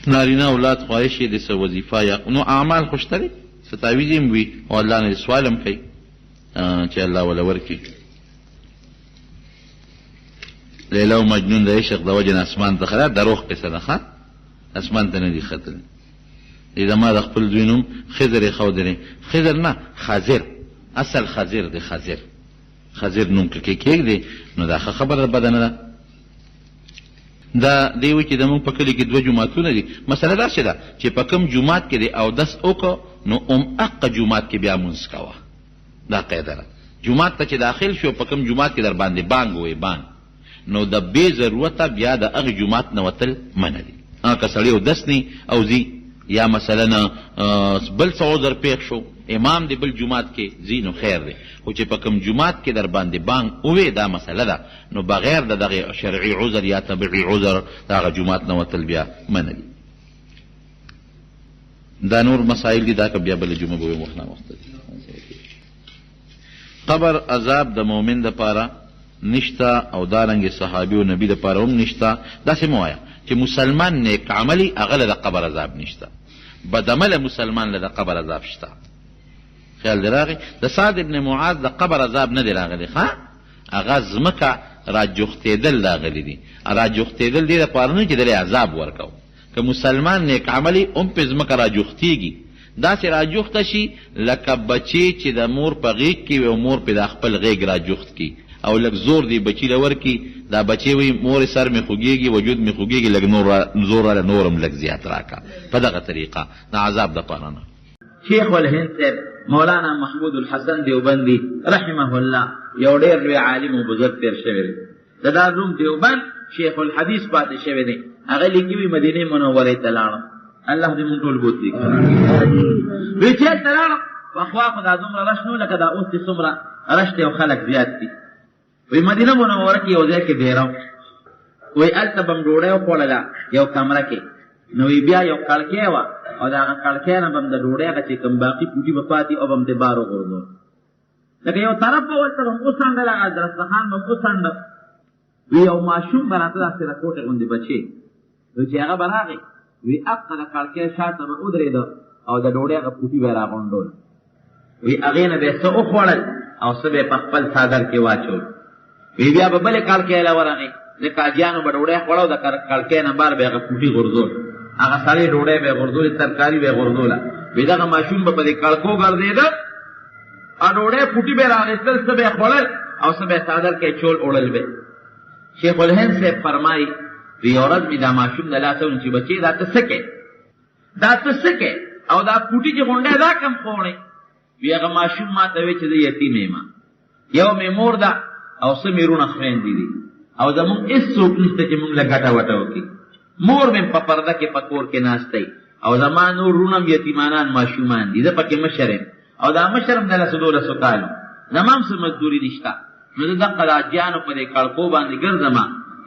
نارینه اولاد خواهش یې د څه وظیفه یا نو اعمال خو شته دی څه تعویض هم وي او الله نه سوال هم کوي چې الله وله ورکړي لیلا او مجنون د عشق د وجې نه اسمان ته خلا دروغ قصه ده ښه اسمان ته نه دي ختلی دې زما د خپل دوی نوم خضر یې ښودلی خضر نه خضر اصل خضر دی خضر نوم که کېږدي نو دا ښه خبره بده نه ده دا دی وی چې زمونږ په کلي کې دوه جوماتونه دي مسله داسې ده چې په کوم جومات کې دی اودس وکړه نو هغه جومات کې بیا مونځ کوه دا قاعده ده جومات ته چې داخل شو په کوم جومات کې در باندې بانګ ووایي بانګ نو د بې ضرورته بیا د هغې جومات نه وتل منع دي که سړی اودس نی او ځي یا مثلا بل څه عذر پېښ شو امام دی بل جومات کې ځي نو خیر دی خو چې په کوم جومات کې در باندې بانګ ووې دا مسله ده نو بغیر د دغې شرعي عذر یا طبیعي عذر د هغه جومات نه وتل بیا منع دي دا نور مسائل دي دا که بیا بله جمعه به وي مخ ناوخته دي قبر عذاب د مؤمن دپاره نشته او دارنګې صحابي او نبي دپاره هم نشته داسې مه وایه چې مسلمان نیک عملي هغه له د قبر عذاب نشته بدعمله مسلمان له د قبر عذاب شته خیال دی راغی د سعد ابن معاذ د قبر عذاب نه دی راغلی ښه هغه ځمکه راجوختېدل راغلی دي راجوختېدل دې دپاره نه چې دلې عذاب ورکو که مسلمان نیک عملي هم پې ځمکه راجوختېږي داسې راجوخته شي لکه بچی چې د مور په غېږ کې وي او مور پې د خپل غېږ راجوخت کي او لږ زور دی بچی له ورکي دا بچی وي مور سر مې خوږېږي وجود مې خوږېږي لږ زور راله نورم لږ زیات راکړه په دغه طریقه د عذاب دپاره نه شیخ الهند صاحب مولانا محمود الحسن دیوبندی رحمه الله یو ډېر لوی عالم او بزرګ تېر شوی دی د دا روم دیوبند شیخ الحدیث پاتې شوی دی هغه لیکي وي مدینې منورې ته لاړم الله دې مونږ ټول بوتلي وی چېرته لاړم پخوا خو دا دومره رش نه لکه دا اوس چې څومره رش دی او خلک زیات دي وی مدینه منوره کې یو ځای کې ډېره وی هلته به م ډوډۍ وخوړله یو کمره کې نو وی بیا یو کړکۍ وه او د هغه کړکۍ نه به م د ډوډۍ هغه چې کوم باقي پوټي به پاتې او به م د بار وغورځول لکه یو طرف به ورته به م وڅنډل هغه دسترخوان به م وڅنډه وی یو ماشوم به راته داسې راکوټې غوندې بچې وی چې هغه به راغی وی هغه د کړکۍ شاته به ودرېده او د ډوډۍ هغه پوټي به یې راغونډول وی هغې نه به یې څه وخوړل او څه به یې په خپل څادر کې واچول وی بیا به بلې کړکۍ له ورغی د کاجیانو به ډوډۍ خوړه او د کړکۍ نه بار به یې هغه پوټي غورځول هغه سړی ډوډۍ به یې غورځولې ترکاري به یې غورځوله وی دغه ماشوم به په دې کړکو ګرځېده او ډوډۍ پوټي به یې راغېستل څه به یې خوړل او څه به یې څادر کې چول اوړل به شیخ الهند صاحب فرمایي وی یو ورځ مې دا ماشوم د لاسه ونیو چې بچې دا ته څه کې دا ته څه کې او دا پوټي چې غونډی دا کم خوړې وی هغه ماشوم ما ته وی چې زه یتیم یم یو مې مور ده او څه مې رونه خویندې دي او زمونږ هېڅوک نشته چې مونږ له ګټه وټه وکړي. مور مې په پرده کې په کور کې ناستی او زما نور رونه م یتیمانان ماشومان دي، زه پکې مشر یم او دا مشر م د 12 کالو، زما هم څه مزدوري نشته. نو زه دقه د حاجیانو په دې کړکو باندې ګرځم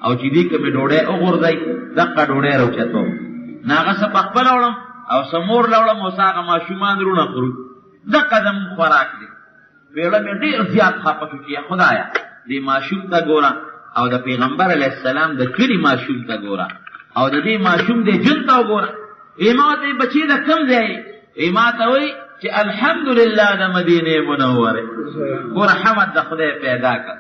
او چې دې که مې ډوډۍ وغورځئ دقه ډوډۍ راوچتوم. نه هغه څه پخپله وړم او څه مور له وړم او څه هغه ماشومان رونه خورو. دقه زمونږ خوراک دی. ویړه مې ډېر زیات خفه شو چې یا خدایه دې ماشوم ته ګوره او د پیغمبر علیه السلام د کلي ماشوم ته ګوره او د دې ماشوم دې جون ته وګوره. وی ما ورته بچې د کوم ځای وی ما ته وایي چې الحمدلله د مدینې منورې. ګوره حمد د خدای پیدا کړ.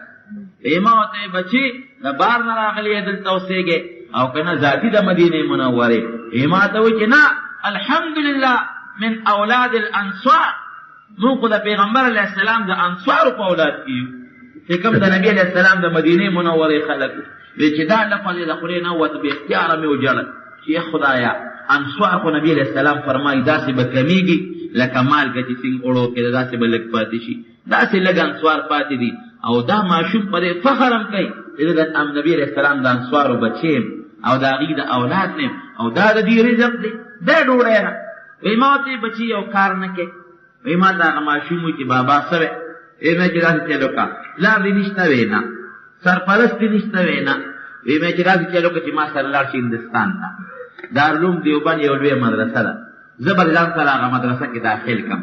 وی ما ورته بچې د بار نه راغلی یې دلته اوسېږې او که نه ذاتي د مدینې منورې. وی ما ته وایي چې نه الحمدلله من اولاد الانصار، موږ خو د پیغمبر علیه السلام د انصارو په اولاد کې یو چې کوم د نبي علیه السلام د مدینې منورې خلک وی چې دا لفظ یې د خولې نه ووت بې اختیاره مې وجړل چې یا خدایه انصار خو نبي علیه السلام فرمایي داسې به کمیږي لکه مالګه چې سینګ اوړو کې داسې به لږ پاتې شي، داسې لږ انصار پاتې دي او دا ماشوم په دې فخر هم کوي چې زه د نبي علیه السلام د انصارو بچی یم او د هغې د اولاد نه یم او دا د دې رزق دی دا ډوډۍ ده. وی ما ورته بچي یو کار نه کوې. وی ما ته هغه ماشوم وایي چې بابا څه وی؟ وی مې چې داسې چل وکړه پلار دې نشته وی نه، سرپرست دې نشته وی نه. وی مې چې داسې چل وکړه چې ما سره لاړ شي هندوستان ته. دارالعلوم دیوبند یو لویه مدرسه ده، زه به ځان سره هغه مدرسه کې داخل کړم،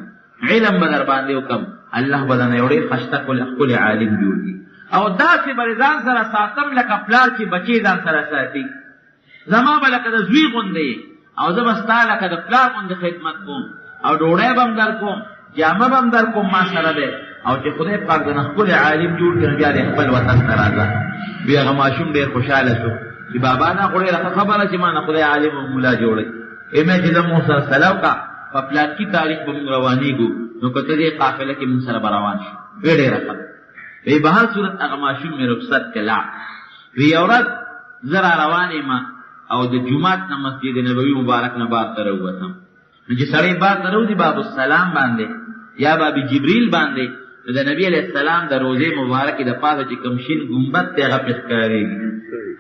علم به در باندې وکړم، الله به درنه یو ډېر ښایسته ښکلی عالم جوړ کړي او داسې به ځان سره ساتم لکه پلار چې بچې ځان سره ساتي. زما به لکه د زوی غوندې او زه به ستا لکه د پلار غوندې خدمت کوم او ډوډۍ به هم در کوم، جامه به هم در کوم ما سره دی او چې خدای پاک د نه ښکلی عالم جوړ کړي بیا دې خپل وطن ته راځه. بیا هغه ماشوم ډېر خوشحاله شو چې بابا دا خو ډېره ښه خبره چې ما نه خدای عالم او ملا جوړوي. مې چې زه مونږ سره سلا وکړه په پلاتکي تاریخ به مونږ روانېږو نو که ته دې قافله کې مونږ سره به روان شو. وی ډېره ښه ده. وی په هر صورت هغه ماشوم مې رخصت کې لاړ. وی یو ورځ زه را روان یم او د جومات نه مسجد نبوي مبارک نه بار ته راووتم. نو چې سړی بار ته راوځي باب السلام باندې یا باب جبریل باندې نو د نبي علیه السلام د روضې مبارکې د پاسه چې کوم شین ګمبد دی هغه پرې ښکارېږي.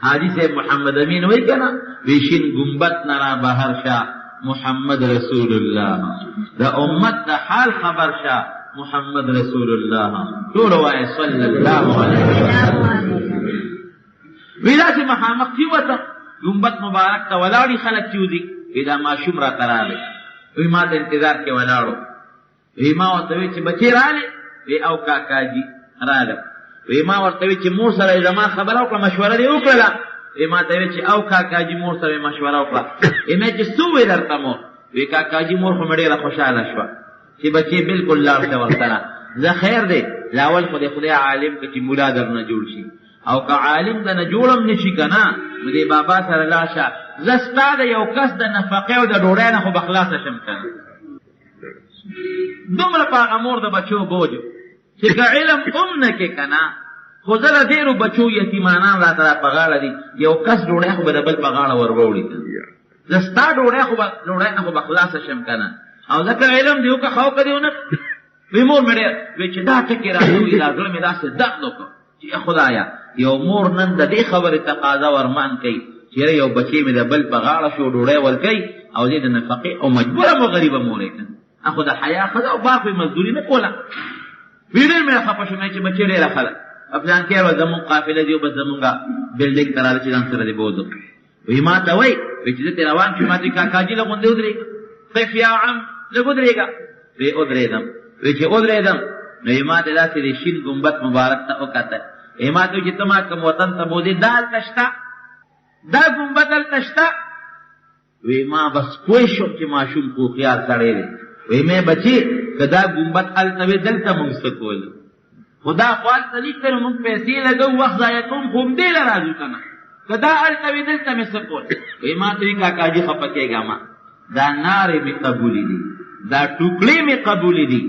حاجي صاحب محمد امین وایي که نه وی شین ګمبد نه را بهر شه محمد رسول الله، د امت د حال خبر شه محمد رسول الله، ټول وایي صلی الله علیه وسلم. وی داسې مخامخ چې وته ګمبد مبارک ته ولاړي خلک چې وځي وی دا ماشوم راته راغی. وی ما ته انتظار کې ولاړو. وی ما ورته وی چې بچې رالې؟ وی او کاکاجي راغلم. وی ما ورته وی چې مور سره یې زما خبره وکړه مشوره دې وکړله؟ وی ما ته وی چې او کاکاجي مور سره یې مشوره وکړه. وی مې چې څه وویل درته مور؟ وی کاکاجي مور خو مې ډېره خوشحاله شوه چې بچې بلکل لاړ شه ورسره. زه خیر دی لاول خو د خدای عالم که چې ملا درنه جوړ شي او که عالم د نه جوړم نه شي که نه نو دې بابا سره لاړ شه. زه ستا د یو کس د نفقې او د ډوډۍ نه خو به خلاصه شم که نه. دومره په هغه مور د بچو بوج چې که علم هم نه کې که نه خو زه د ډېرو بچو یتیمانان راته را په غاړه دي یو کس ډوډۍ خو به د بل په غاړه ور ووړي که زه ستا ډوډۍ نه خو به خلاصه شم که نه او ځکه علم دې وکړه ښه وکړه دې ونه وی مور مې ډېر وی چې دا ټکې راځوي دا زړه مې داسې درد وکړ چې خدایه یو مور نن د دې خبرې تقاضا ورمان کوي چېرې یو بچی مې د بل په غاړه شو ډوډۍ ورکوي او دې د نفقې او مجبوره مو غریبه مور یې کړه خو د حیا ښځه او باخ یې مزدوري نه کوله. وی ډېر مې خفه شوم چې بچې ډېره ښه ده افلانکې به زمونږ قافله دي او بس زمونږ بلډینګ ته راغله چې ځان سره دې بوځو. وی ما ته وایي وی چې زه ترې روان شوم ما ته کاکاجي له غوندې ودرېږه قف یا عم لږ ودرېږه. وی ودرېدم. وی چې ودرېدم نو یې ما ته داسې د شین ګمبد مبارک ته وکتل. یې ما ته وایي چې ته ما کوم وطن ته بوځې دا هلته شته دا ګمبد هلته شته؟ وی ما بس پوه شوم چې ماشوم هوښیار سړی دی. وی مې بچې که دا ګمبد هلته وې دلته مونږ څه کول خو دا خو هلته نشته نو مونږ پیسې لګوو وخت ضایع کوم خو همدې له راځو که نه که دا هلته وې دلته مې څه کول. وی ما ته وایي کاکاجي خفه کېږه ما دا نارې مې قبولې دي دا ټوکړې مې قبولې دي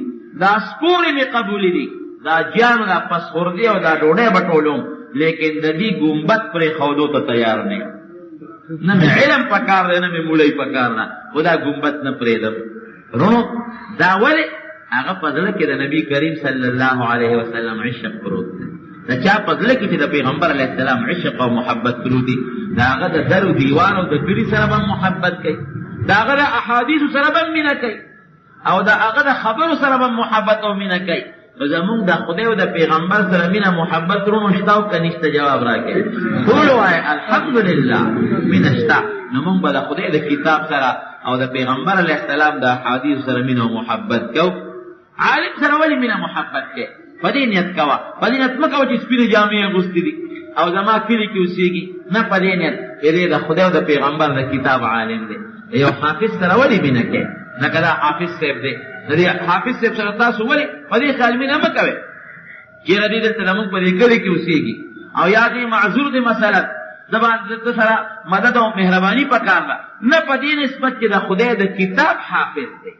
دا سپورې مې قبولې دي دا جانو دا پسخوردي او دا ډوډۍ به ټولوم لیکن د دې ګمبد پرې ښودو ته تیار نه یم. نه مې علم پکار دی نه مې مولی پکار نه خو دا ګمبد نه پرېږدم. رونو دا ولې هغه په زړه کې د نبی کریم صلی الله علیه وسلم عشق پروت دی. د چا په زړه کې چې د پیغمبر علیه السلام عشق او محبت پروت دی، د هغه د در و دیوار او د کلي سره به محبت کوي، د هغه د احادیثو سره به مینه کوي، او د هغه د خبرو سره به محبت او مینه کوي. نو زمونږ د خدای او د پیغمبر سره مینه محبت رونو شته او که نشته؟ جواب راکړئ. ټول وایي الحمدلله مینه شته. نو مونږ به د خدای د کتاب سره او د پیغمبر علیه السلام د احادیثو سره مینه او محبت کوو. عالم سره ولې مینه محبت کوي؟ په دې نیت کوه، په دې نیت مه کوه چې سپینې جامې اغوستې دي او زما کلي کې اوسېږي، نه په دې نیت چې دی د خدای او د پیغمبر د کتاب عالم دی. یو حافظ سره ولې مینه کوي؟ لکه دا حافظ صاحب دی، د دې حافظ صاحب سره تاسو ولې په دې خیال مینه مه کوئ چېرې دې دلته زمونږ په دې کلي کې اوسېږي او یا دې معذور دی مثلا د باندې سره مدد او مهرباني پکار ده، نه په دې نسبت چې د خدای د کتاب حافظ دی،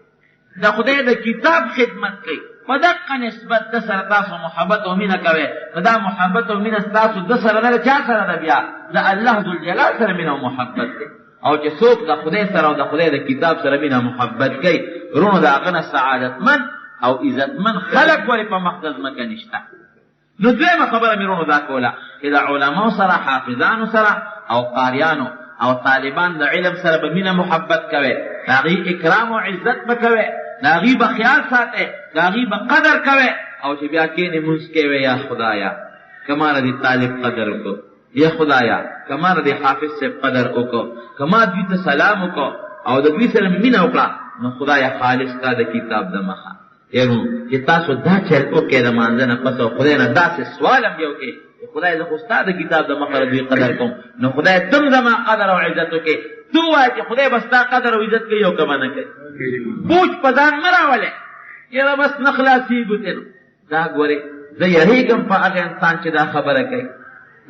د خدای د کتاب خدمت کوي، په دقه نسبت د سره تاسو محبت او مینه کوئ. دا محبت او مینه ستاسو د سره نه، چا سره ده؟ بیا د الله ذوالجلال سره مینه او محبت دی. او چې څوک د خدای سره او د خدای د کتاب سره مینه محبت کوي، رونو د هغه نه سعادتمن او عزتمن خلق ولې په مخ د ځمکه نشته. نو دویمه خبره مې رونو دا کوله چې د علماو سره، حافظانو سره او قاریانو او طالبان د علم سره به مینه محبت کوئ، د هغې اکرام او عزت به کوئ، د هغې به خیال ساتئ، د هغې به قدر کوئ. او چې بیا کښېنې مونځ کوئ، یا خدایه که ما د طالب قدر وکړو، یا خدایا که ما د حافظ صاحب قدر وکړو، که ما دوی ته سلام وکړو او د دوی سره مینه وکړه، نو خدایا خالص تا د کتاب د مخه یعنو چې تاسو دا چل وکړئ د مانځه نه پس او خدای نه داسې سوال هم یې وکړئ چې خدای زه خو ستا د کتاب د مخه د دوی قدر کوم، نو خدای تم زما قدر او عزت وکړئ. تو وایه چې خدای به ستا قدر او عزت کوي او که به نه کوي. بوج په ځان مه راولئ یاره بس نه خلاصېږو ته. نو دا ګورئ زه یریږم په هغه انسان چې دا خبره کوي،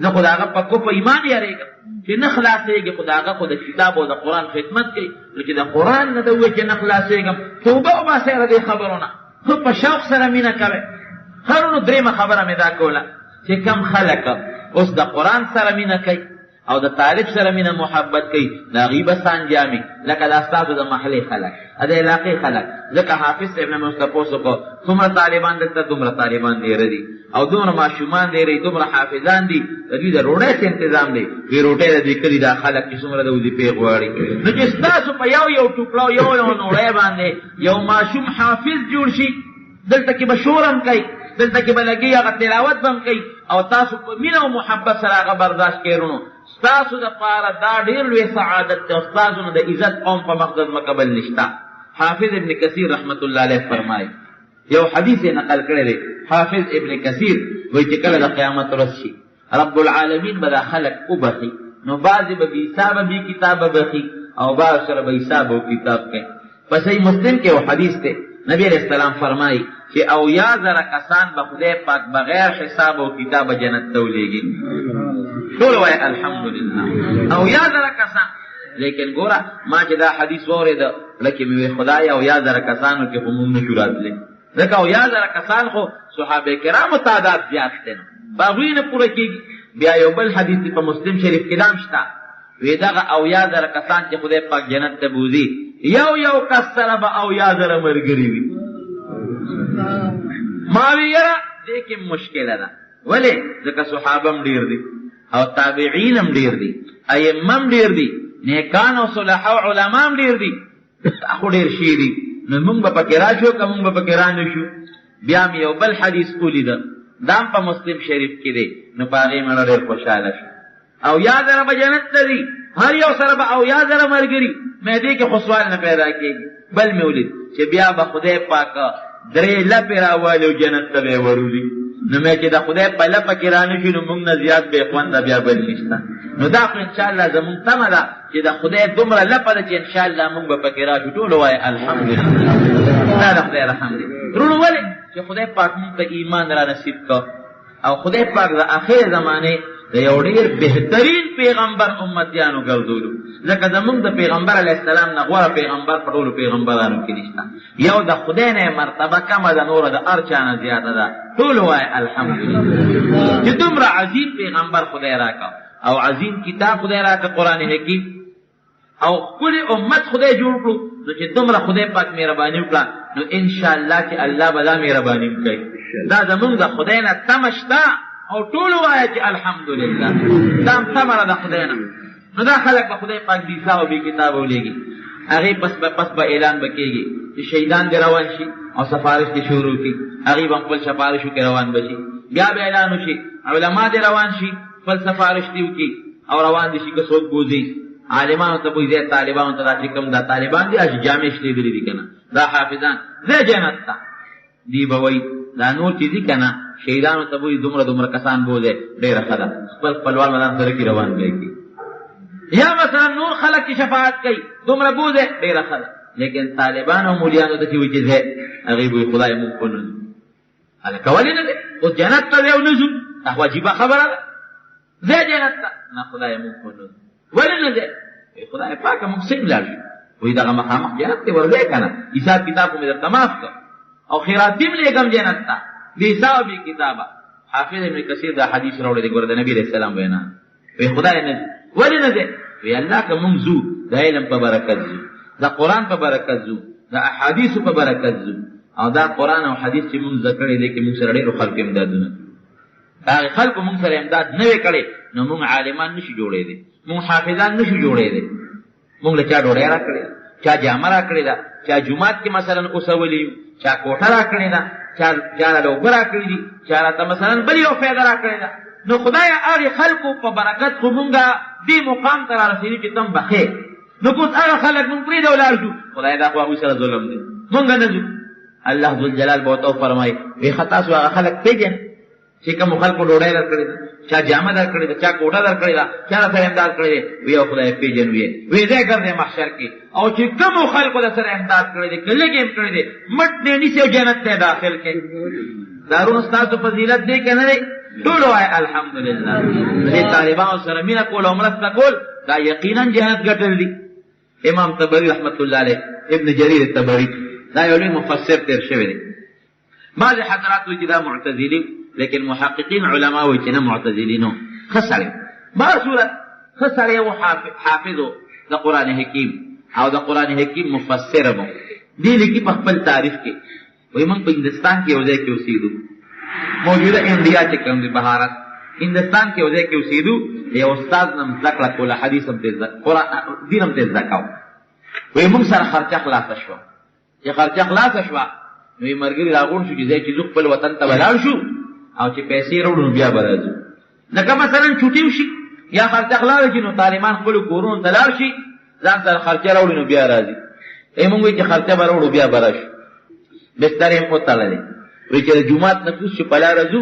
نه خو د هغه په کفر ایمان یریږم چې نه خلاصېږي، خو د هغه خو د کتاب او د قرآن خدمت کوي. نو چې د قرآن نه ده ووایي چې نه خلاصېږم، توبه وباسئ د دې خبرو نه، خو په شوق سره مینه کوئ. هرونو درېیمه خبره مې دا کوله چې کم خلک اوس د قرآن سره مینه کوي او د طالب سره مینه محبت کوي، د هغوی به سانجامي لکه دا ستاسو د محلې خلک، د علاقې خلک. ځکه حافظ صاحب نه مې اوس تپوس وکړو څومره طالبان دلته، دومره طالبان ډېره دي او دومره ماشومان ډېرې، دومره حافظان دي، د دوی د روډۍ څه انتظام دی؟ وی روټۍ د دې کلي دا خلک چې څومره د وظیفې غواړي. نو چې ستاسو په یو ټوکړه یو نوړی باندې یو ماشوم حافظ جوړ شي، دلته کې به شور هم کوي، دلته کې به لګي هغه تلاوت به هم کوي، او تاسو په مینه او محبت سره هغه برداشت کوئ. رونو ستاسو دپاره دا ډېر لوی سعادت دی او ستاسو نه د عزت قوم په مخ د ځمکه بل نشته. حافظ ابن کثیر رحمت الله علیه فرمایي، یو حدیث یې نقل کړی دی. حافظ ابن کثیر وایي چې کله د قیامت ورځ شي رب العالمین به دا خلک وبخي، نو بعضې به بې حسابه بې کتابه بخي او بعض سره به حساب او کتاب کوي. په صحیح مسلم کې یو حدیث دی، نبی علیہ السلام فرمایي چې 80,000 کسان به خدای پاک بغیر حساب او کتاب جنت ته ولېږي. ټول وایي الحمدلله 80,000 کسان. لیکن ګوره ما چې دا حدیث واورېده لکه مې وی خدای 80,000 کسانو کې خو موږ نه شو راتلی، ځکه 80,000 کسان خو صحابه کرامو تعداد زیات دی، په هغوی نه پوره کېږي. بیا یو بل حدیث په مسلم شریف کې دام شته، وی دغه 80,000 کسان چې خدای پاک جنت ته بوځي، یو کس سره به 80,000 ملګري وي. ما وی یاره دې کې مشکله ده، ولې؟ ځکه صحابه هم ډېر دي او تابعین هم ډېر دي، ائمه هم ډېر دي، نیکان او صلحا او علما هم ډېر دي، خو ډېر شي دي. نو مونږ به پکې راشو که مونږ به پکې را نه شو. بیا مې یو بل حدیث ولیده، دا هم په مسلم شریف کې دی، نو په هغې مې ډېر خوشحاله شو. 80,000 به جنت ته دي، هر یو سره به 80,000 ملګري، معدې کې خو سوال نه پیدا کېږي. بل مې ولید چې بیا به خدای پاک 3 لپې راوالي او جنت ته به یې وروځي. نو مې چې د خدای په لپه کې را نه شي، نو مونږ نه زیات بې خونده بیا بل نشته. نو دا خو انشاءالله زمونږ تمه ده چې د خدای دومره لپه ده چې انشاءالله مونږ به پکې راشو. ټول وایي الحمدلله، دا د خدای رحم دی. وروڼو ولې چې خدای پاک مونږ ته ایمان را نصیب کړ او خدای پاک د آخر زمانې د یو ډېر بهترین پیغمبر امتیانو ګرځولو. ځکه زمونږ د پیغمبر علیه السلام نه غوره پیغمبر په ټولو پیغمبرانو کې نشته. یو د خدای نه مرتبه کمه ده، نوره د هر چا نه زیاته ده. ټول وایي الحمدلله چې دومره عظیم پیغمبر خدای راکړه او عظیم کتاب خدای راکړه قرآن حکیم، او خپل امت خدای جوړ کړو نو چې دومره خدای پاک مهرباني وکړه نو ان شاء الله چې الله به دا مهرباني کوي. دا زمونږ د خدای نه تمه شته او ټول وایي چې الحمدلله دا تمه ده خدای نه. نو دا خلک به خدای پاک بې حساب او بې کتابه ولېږي. هغې پس به اعلان به کېږي چې شهیدان دې روان شي او سفارش دې شروع کړي. هغې به خپل سفارشو کې روان به شي. بیا به اعلان وشي علما دې روان شي خپل سفارش دې وکړي او روان دې شي که څوک بوځي عالمانو ته بوځي طالبانو ته دا چې کوم دا طالبان دي چې جامې شلېدلي دي که نه دا حافظان ځه جنت ته دی به وایي دا نور چې دي که نه شهیدانو ته بوځي دومره کسان بوځي ډېره ښه ده خپل خپلوان مدان سره کې روان به کړي. یا مثلا نور خلک چې شفاعت کوي دومره بوځي ډېره ښه ده. لیکن طالبان او مولیانو ته چې وایي چې ځه هغې به وایي خدای مونږ خو نه ځو. هلکه ولې نه دی اوس جنت ته یو نه ځو دا خو عجیبه خبره ده. ځه جنت ته نه خدای مونږ خو نه ځو. ولې نه ځې خدای پاکه مونږ څنګه لاړ شو وایي دغه مخامخ جنت ته ورځې که نه حساب کتاب خو مې درته معاف کړ او خیراتي م لېږم جنت ته بې حسابه بې کتابه. حافظ ابن کثیر دا حدیث راوړی دی ګوره د نبي علیه السلام وینا وایي خدای نه ځي. ولې نه ځې وایي الله که مونږ ځو د علم په برکت ځو د قرآن په برکت ځو د احادیثو په برکت ځو او دا قرآن او حدیث چې مونږ زده کړی دی کې مونږ سره ډېرو خلکو امدادونه هغې خلکو مونږ سره امداد نه وی کړی نو مونږ عالمان نشو جوړېدی مونږ حافظان نشو جوړېدی. مونږ له چا ډوډۍ را کړې ده چا جامه را کړې ده چا جومات کې مثلا اوسولي یو چا کوټه را کړې ده چا راله اوبه را کړي دي چا راته مثلا بل یو فایده را کړې ده. نو خدایه هغې خلکو په برکت خو مونږ دې مقام ته را رسېدي چې تم بخې نو اوس هغه خلک مونږ پرېږده ولاړ شو خدای دا خو هغوی سره ظلم دی مونږ نه ځو. الله ذوالجلال به ورته وفرمایي وایي ښه تاسو هغه خلک پېژنئ چې کومو خلکو ډوډۍ در کړې ده چا جامه در کړې ده چا کوټه در کړې ده چا را سره امداد کړی دی وی او خدای پېژنو یې وی ځای ګرځئ محشر کې او چې کومو خلکو در سره امداد کړی دی که لږ یې هم کړی دی مټ نه نیسي او جنت ته یې داخل کړي. دارون ستاسو فضیلت دی که نه دی ټول وایي الحمدلله. دې طالبانو سره مینه کول او مرسته کول دا یقینا جنت ګټل دي. امام طبري رحمت الله علیه ابن جریر الطبري دا یو لوی مفسر تېر شوی دی. بعضې حضرات وایي چې دا معتزلي لیکن محققین علما وایي چې نه معتزلي نو ښه سړی بصورت ښه سړی و حافظ و د قرآن حکیم او د قرآن حکیم مفسر مو دې لیکي په خپل تاریخ کې وایي موږ په هندوستان کې یو ځای کې اوسېدو موجوده انډیا چې کوم دی بهارت هندوستان کې یو ځای کې اوسېدو یو استاد نه زده کړه کوله حدیث هم دین هم ترې زده کوو. وایي موږ سره خرچه خلاصه شوه چې خرچه خلاصه شوه نو یې ملګري راغونډ شو چې ځای چې زه خپل وطن ته به لاړ شو او چې پیسې راوړو نو بیا به راځو. لکه مثلا چوټي وشي یا خرچه خلاصه شي نو طالبان خپلو کورونو ته لاړ شي ځان سره خرچه راوړي نو بیا راځي. موږ وایي چې خرچه به راوړو بیا به راشو. بستر یې وتړلی وایي چې د جومات نه کوز شو په لاره ځو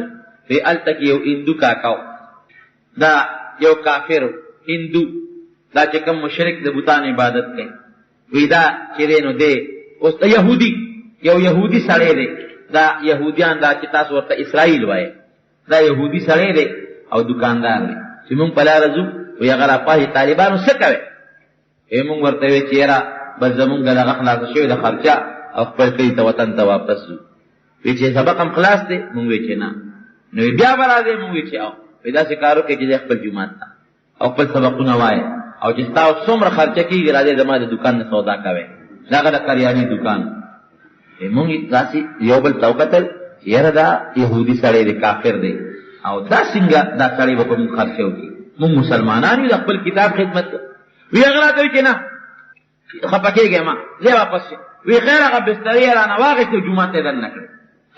وایي هلته کې یو هندو کاکا دا یو کافر هندو دا چې کوم مشرک د بوتانو عبادت کوي وایي دا چې دی نو دی اوس د یهودي یو یهودي سړی دی دا یهودیان دا چې تاسو ورته اسرائیل وایي دا یهودي سړی دی او دکاندار دی چې مونږ په لاره ځو وایي هغه راپاهي طالبانو څه کوئ مونږ ورته وایي چې یاره بس زمونږ دغه خلاصه شوې د خرچه او خپل کلي ته وطن ته واپس ځو. وایي چې سبق هم خلاص دی مونږ وایي چې نه نو بیا به راځئ مونږ وایي چې او وایي داسې کار وکړئ چې دی خپل جومات ته او خپل سبقونه وایه او چې ستا څومره خرچه کېږي راځئ زما د دوکان نه سودا کوئ دغه د کریاني دوکان. مونږ داسې یو بل ته وکتل چې یاره دا یهودي سړی دی کافر دی او دا څنګه دا سړی به په مونږ خرچه وکړي مونږ مسلمانان یو د خپل کتاب خدمت کوو. وی هغه راته وایي چې نه خفه کېږی ما ځای واپس شي. وی خیر هغه بسترې یې رانه واخېستې جومات ته یې دننه کړې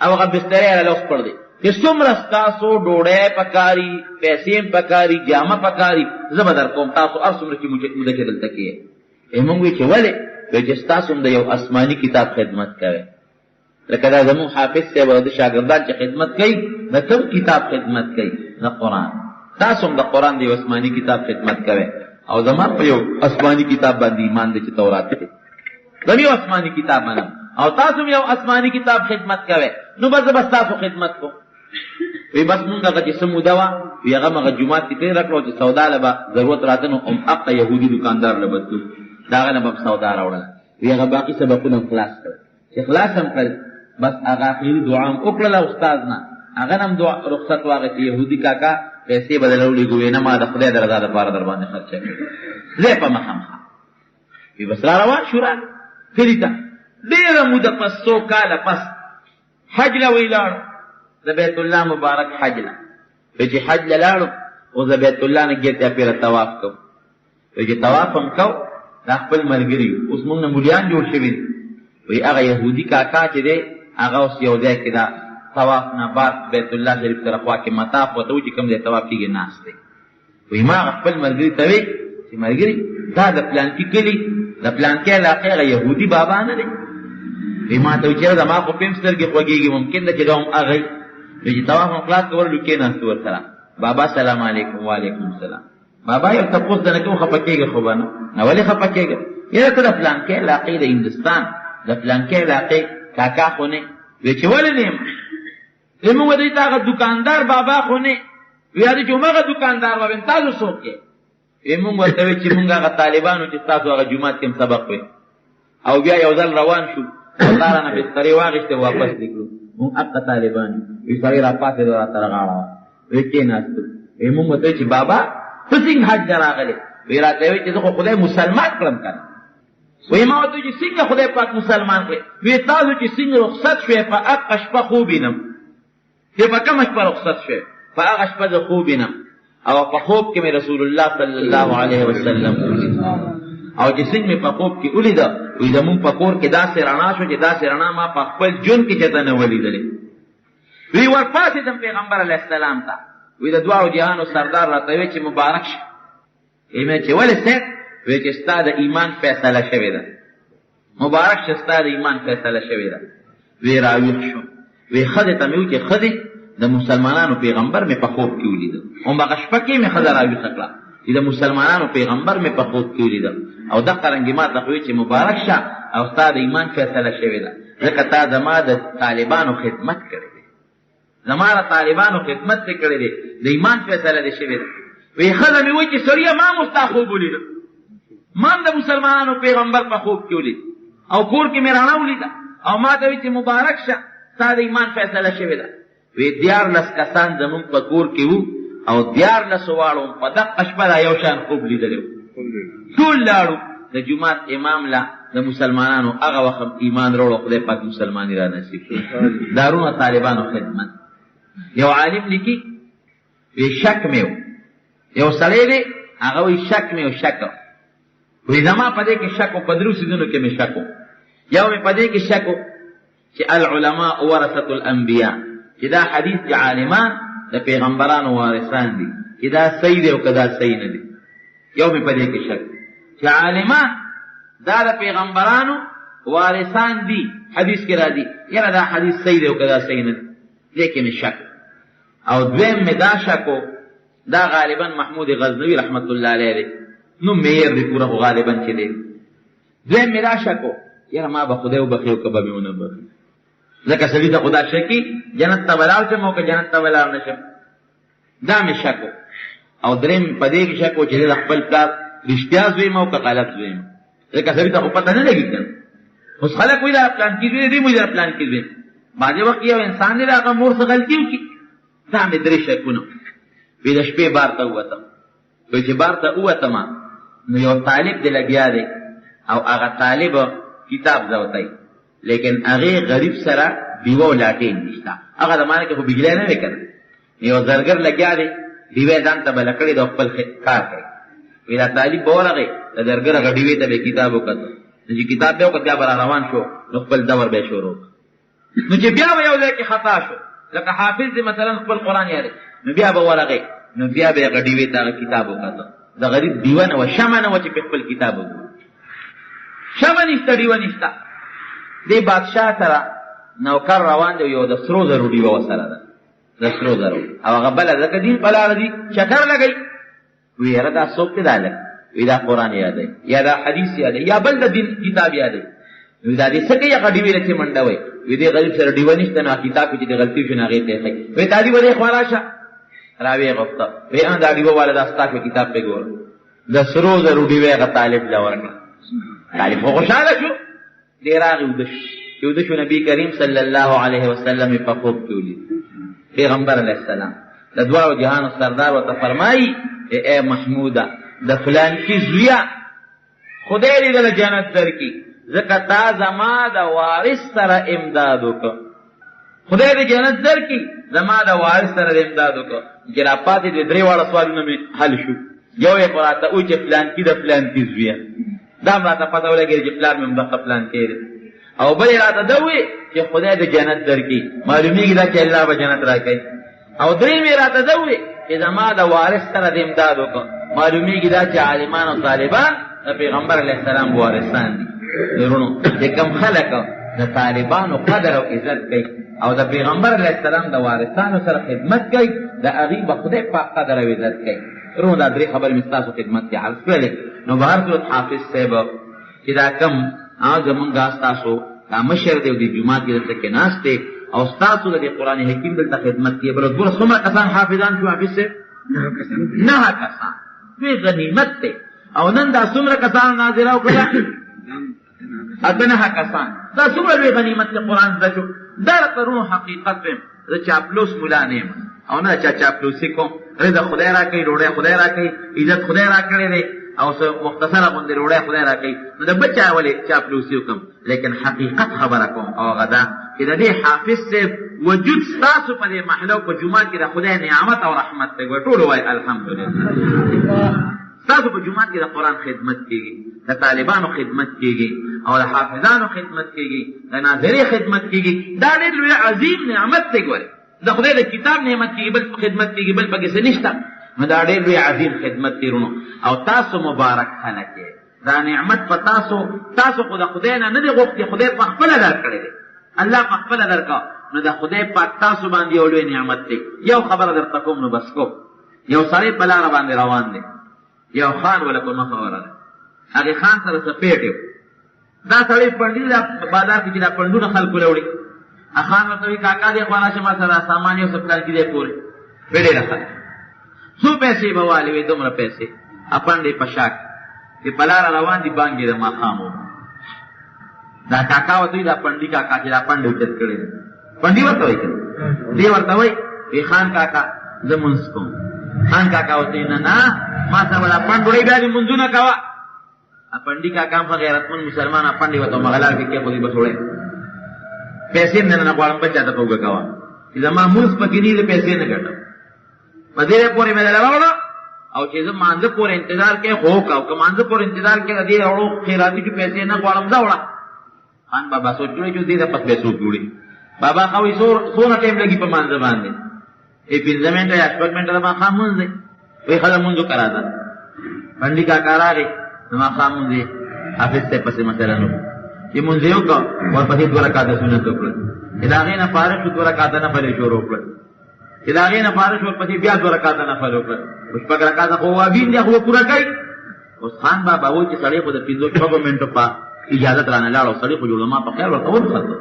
او هغه بسترې یې راله وسپړدې چې څومره ستاسو ډوډۍ پکاري پیسې هم پکاري جامه پکاري زه به در کوم تاسو هر څومره چې موده چې دلته کېږئ. مونږ وایي چې ولې وایي چې ستاسو هم د یو آسماني کتاب خدمت کوئ لکه دا زمون حافظ صاحب او د شاګردان چې خدمت کوي د کوم کتاب خدمت کوي د قرآن. تاسو هم د قرآن د یو آسماني کتاب خدمت کوئ او زما په یو آسماني کتاب باندې ایمان دی چې تورات دی زم یو آسماني کتاب منم او تاسو هم یو آسماني کتاب خدمت کوئ نو بس بس تاسو خدمت کو. وی بس مونږ هغه چې څه موده وه وی هغه مغه جومات کې پرېږده کړه چې سودا له به ضرورت راته نو هغه یهودي دوکاندار له به تلو د هغه نه به سودا راوړله. وی هغه باقي سبقونه هم خلاص کړل چې خلاص هم کړل بس هغه اخري دعا هم وکړله استاد نه هغه نه هم رخصت واخېستې یهودي کاکا پیسې به درله ولېږو ویې نه ما د خدای د رضا دپاره در باندې خرچه کړې ځای په مخامخه وی بس را روان شو را کلی تا ډیره موده پس 100 کاله پس حج له وی لاړو د بیت الله مبارک حج له وی چې حج له لاړو او د بیت الله نه ګرځیا پیره طواف کو وی چې طواف هم کو دا خپل ملګری اوس موږ نه مولیان جوړ شوي وی هغه يهودي کاکا چې دی هغه اوس یو ځای کې دا طواف نه بعد بیت الله شریف سره خوا کې مطاف وته چې کوم دی طواف کېږي ناست دی وی ما خپل ملګری ته وی چې ملګری دا د پلان کې کلی د پلان کې علاقې هغه يهودي بابا نه دی وی ما ته چې دا ما په پم سترګې خوږیږي ممکن ده چې دا هم هغه وی چې طواف هم خلاص کول لکه ناست ورسره بابا سلام علیکم وعلیکم السلام بابا یو تاسو دنه کوم خپکیږي خو باندې نو ولې خپکیږي یره کله پلان کې علاقې د هندستان د پلان کې علاقې کاکا خو نه وی چې ولې نه زموږ د هغه دکاندار بابا خو نه وی دا چې موږ دکاندار و تاسو څوک یې موږ ورته وی چې موږ هغه طالبانو چې تاسو هغه جمعات کې سبق وي او بیا یو ځل روان شو لاره نه بسترې واغشته واپس نکړو موږ هغه طالبان وی سړی را پاتې را تر غاړه وی کې ناست موږ ورته چې بابا ته څنګه حج راغلی وی راته وی چې زه خدای مسلمان کړم کنه وی ما ورته چې څنګه خدای پاک مسلمان کړ وی تاسو چې څنګه رخصت شوي په هغه شپه خو بینم چې په کومه شپه رخصت شوي په هغه شپه زه خو بینم او په خوب کې مې رسول الله صلی الله علیه وسلم او چې څنګه مې په خوب کې ولید وی زمون په کور کې داسې رڼا شو چې داسې رڼا ما په خپل جون کې چته نه ولیدلې وی ورپاسې د پیغمبر علیه السلام ته وی د دواړو جهانو سردار راته وی چې مبارک شه ایمه چې ولې څه وی چې ستا د ایمان فیصله شوې ده مبارک شه ستا د ایمان فیصله شوې ده وی راویښ شو وی خدای ته مې وی چې خدای د مسلمانانو پیغمبر مې په خوب کې ولید او هغه شپه کې مې خدای راویښ کړه چې د مسلمانانو پیغمبر مې په خوب کې ولید او د قرنګي ما ته وی چې مبارک شه او ستا د ایمان فیصله شوې ده ځکه تا زما د طالبانو خدمت کړې ده زما د طالبانو خدمت کړې ده د ایمان فیصله دې شوې ده وی خدای مې وی چې سړیا ما مستا خوب ولید ما د مسلمانانو پیغمبر په خوب کې ولید او کور کې مې راڼه ولید او ما ته وی چې مبارک شه ستا د ایمان فیصله شوې ده وی 14 کسان زمون په کور کې وو او 14 واړو په دغه شپه یو شان خوب لیدل ټول لاړو د جمعات امام لا د مسلمانانو هغه وخت ایمان وروړو خدای پاک مسلمانی را نصیب کړي دارونه طالبانو خدمت یو عالم لیکي وی شک میو یو سړی دی هغه وی شک میو شک وی زما په دې کې شک په درو سيزونو کې مې شک یو مې په دې کې شک چې العلماء ورثه الانبیاء چې دا حدیث چې عالمان د پیغمبرانو وارثان دي چې دا صحیح دی او کدا صحیح نه دي یو مې په دې کې شک چې عالمان دا د پیغمبرانو وارثان دي حدیث کې راځي یاره دا حدیث صحیح دی او کدا صحیح نه دي لیکن شک او دویم مې دا شکو دا غالبا محمود غزنوی رحمت الله علیه دی نو مېر دی پورا غالبا چې دی دویم مې دا شکو یاره ما به خدای وبخي او کبه مې ونه بخي ځکه سړي ته خدا شکی جنت ته ولاړ شم او که جنت ته ولاړ نشم دا مې شکو او دریم په دې کې شکو چې د خپل پلار رښتیا زویم او که غلط زویم ځکه سړي ته خو پته نه لګي کنه اوس خلک وایي دا پلان کې دی موږ دا پلان کې دی بعضې وخت یو انسان دی هغه مور څه غلطي وکړي دا مې درې شکونه وی د شپې بار ته ووتم وی چې بار ته ووتم نو یو طالب دی لګیا دی او هغه طالب کتاب زوتی لیکن هغه غریب سره دیوه او لاټین نشته هغه زمانه کې خو بجلی نه وی کنه یو زرګر لګیا دی دیوه ځان ته بل کړی د خپل کار کوي وی دا طالب بورغه د زرګر هغه دیوه ته کتاب وکړه چې کتاب به وکړ بیا بر روان شو نو خپل دور به شروع نو چې بیا یو ځای کې خطا شو لکه حافظ دی مثلا خپل قران یاد نو بیا به ورغه نو بیا به هغه دیوه ته کتاب وکړه د غریب دیوانه و شمنه و چې په خپل کتاب وکړه شمن نشته دیوه نشته دی بادشاہ سره نوکر روان دی یو د سرو زرو دیوه وسره ده د سرو زرو او هغه بل ځکه دین په لار دی چکر لګی وی یاره دا څوک دی دا لګ وی دا قرآن یاد دی یا دا حدیث یاد دی یا بل د دین کتاب یاد دی وی دا دې څه کوي هغه دیوې رچې منډه وی وی دې غریب سره دیوه نشته نو کتاب کې دې غلطي شو نه هغې ته ښایي وی تا دیوه دې خوا راشه راویې غوښته وی دا دیوه والا دا ستا کې کتاب پې ګور د سرو زرو دیوه هغه طالب له ورکړه طالب خو خوشحاله شو دی راغی ودش نبی کریم صلی الله علیه وسلم په خوب کې ولید پیغمبر علیه السلام د دواړو جهانو سردار ورته فرمایي اے محموده د فلان کی زویا خدای دې دله جنت درکړي ځکه تا زما د وارث سره امداد وکړه. خدای دې جنت درکړي زما د وارث سره دې امداد وکړه. چې را پاتې دې درې واړه سوالونه مې حل شو. یو یې خو راته وایي چې فلانکي د فلانکي زویه، دا هم راته پته ولګېده چې پلار مې همدغه فلانکی دی. او بل یې راته ده ووایي چې خدای دې جنت درکړي، معلومېږي دا چې الله به جنت راکوي. او درېیم یې راته ده ووایي چې زما د وارث سره دې امداد وکړه، معلومېږي دا چې عالمان او طالبان د پیغمبر علیه السلام وارثان دي. ورونو چې کوم خلک د طالبانو قدر او عزت کوي او د پیغمبر علیه السلام د وارثانو سره خدمت کوي، د هغې به خدای پاک قدر او عزت کوي. ورونو دا درې خبرې مې ستاسو خدمت کې عرض کړلې. نو به هر صورت حافظ صاحب چې دا کم زمونږ ستاسو دا مشر دی او د جومات کې دلته کې ناست دی او ستاسو د دې قرآن حکیم دلته خدمت کوي. بله ګوره څومره کسان حافظان شو حافظ صاحب؟ 9 کسان. دوی غنیمت دی. او نن دا څومره کسان ناظره وکړه؟ 9 کسان. دا څومره لوی غنیمت دی قرآن زده شو. دا ترونو حقیقت ویم زه چاپلوس ملا نه یم او نه چا چاپلوسي کوم. رزق خدای را کوي، ډوډۍ خدای را کوي، عزت خدای را کړی دی او مختصره غوندې ډوډۍ خدای را کوي. نو د بل چا ولې چاپلوسي وکړم؟ لیکن حقیقت خبره کوم او هغه دا چې د دې حافظ صاحب وجود ستاسو په دې محله او په جومات کې د خدای نعمت او رحمت دی. ټول وایي الحمدلله. ستاسو په جومات کې د قرآن خدمت کېږي، د طالبانو خدمت کېږي او د حافظانو خدمت کېږي، د ناظرې خدمت کېږي. دا ډېر لوی عظیم نعمت دی. ګورئ د خدای د کتاب نعمت کېږي، بل خدمت کېږي، بل پکې څه نشته. نو دا ډېر لوی عظیم خدمت دی ورونو. او تاسو مبارک خلک یې. دا نعمت په تاسو خو د خدای نه دی غوښتي، خدای په خپله درکړی دی. الله په خپله درکړه. نو د خدای پاک تاسو باندې یو لوی نعمت دی. یو خبره درته کوم نو بس کو. یو سړی په لاره باندې روان دی، یو خان ولا په مخه ورغی. هغې خان سره سپېټ یو. دا سړی پنډي دا بازار کې چې دا پنډونه خلکو له وړي. خان ورته وایي کاکا دې خو راشه ما سره سامان یو څه پلار کې دی پورې. ویې ډېره ښه ده. څو پیسې به والې وې؟ دومره پیسې. پنډې په شا کې چې په لاره روان دي بانګې د ماښام و. دا کاکا ورته وایي دا پنډي کاکا چې دا پنډې اوچت کړی دی. پنډي ورته وایي که دې ورته وایي وی خان کاکا زه مونځ کوم. خان کاکا ورته وایي نه ما سره به دا پنډ وړی بیا دې مونځونه کوه. پنډي کاکا هم ښه غیرتمند مسلمان پنډې ورته مغلار کې کېښودې بس وړی. پیسې مې نه غواړم بل چاته په اوږه کوه چې زما مونځ پکې نه دي، پیسې نه ګټم. په دې پورې مې دله راوړه او چې زه مانځه پورې انتظار کوې خو وکړه او که مانځه پورې انتظار کوې د دې راوړو خیراتي کې پیسې نه غواړم ځه وړه. خان بابا سوچ کړی چې دې نه پس به څوک وړي. بابا ښه وایي څونه ټایم لګي په مانځه باندې؟ 15 منټه یا 6 منټه د ماښام مونځ دی. وایي ښه د مونځ وکړه راځه. پنډي کاکا راغی د ماښام مونځ یې حافظ صاحب پسې مثلا نو چې مونځ یې وکړه ورپسې 2 رکعته سنت وکړل. چې د هغې نه فارغ شو 2 رکعته نفل یې شروع کړل. چې د هغې نه فارغ شو ورپسې بیا 2 رکعته نفل وکړل. 6 رکعته خو وابین دی خو پوره کوي. اوس خان بابا وایي چې سړی خو د 5-6 منټو په اجازت رانه لاړ او سړی خو جوړ ما په خیال ورته ورخته.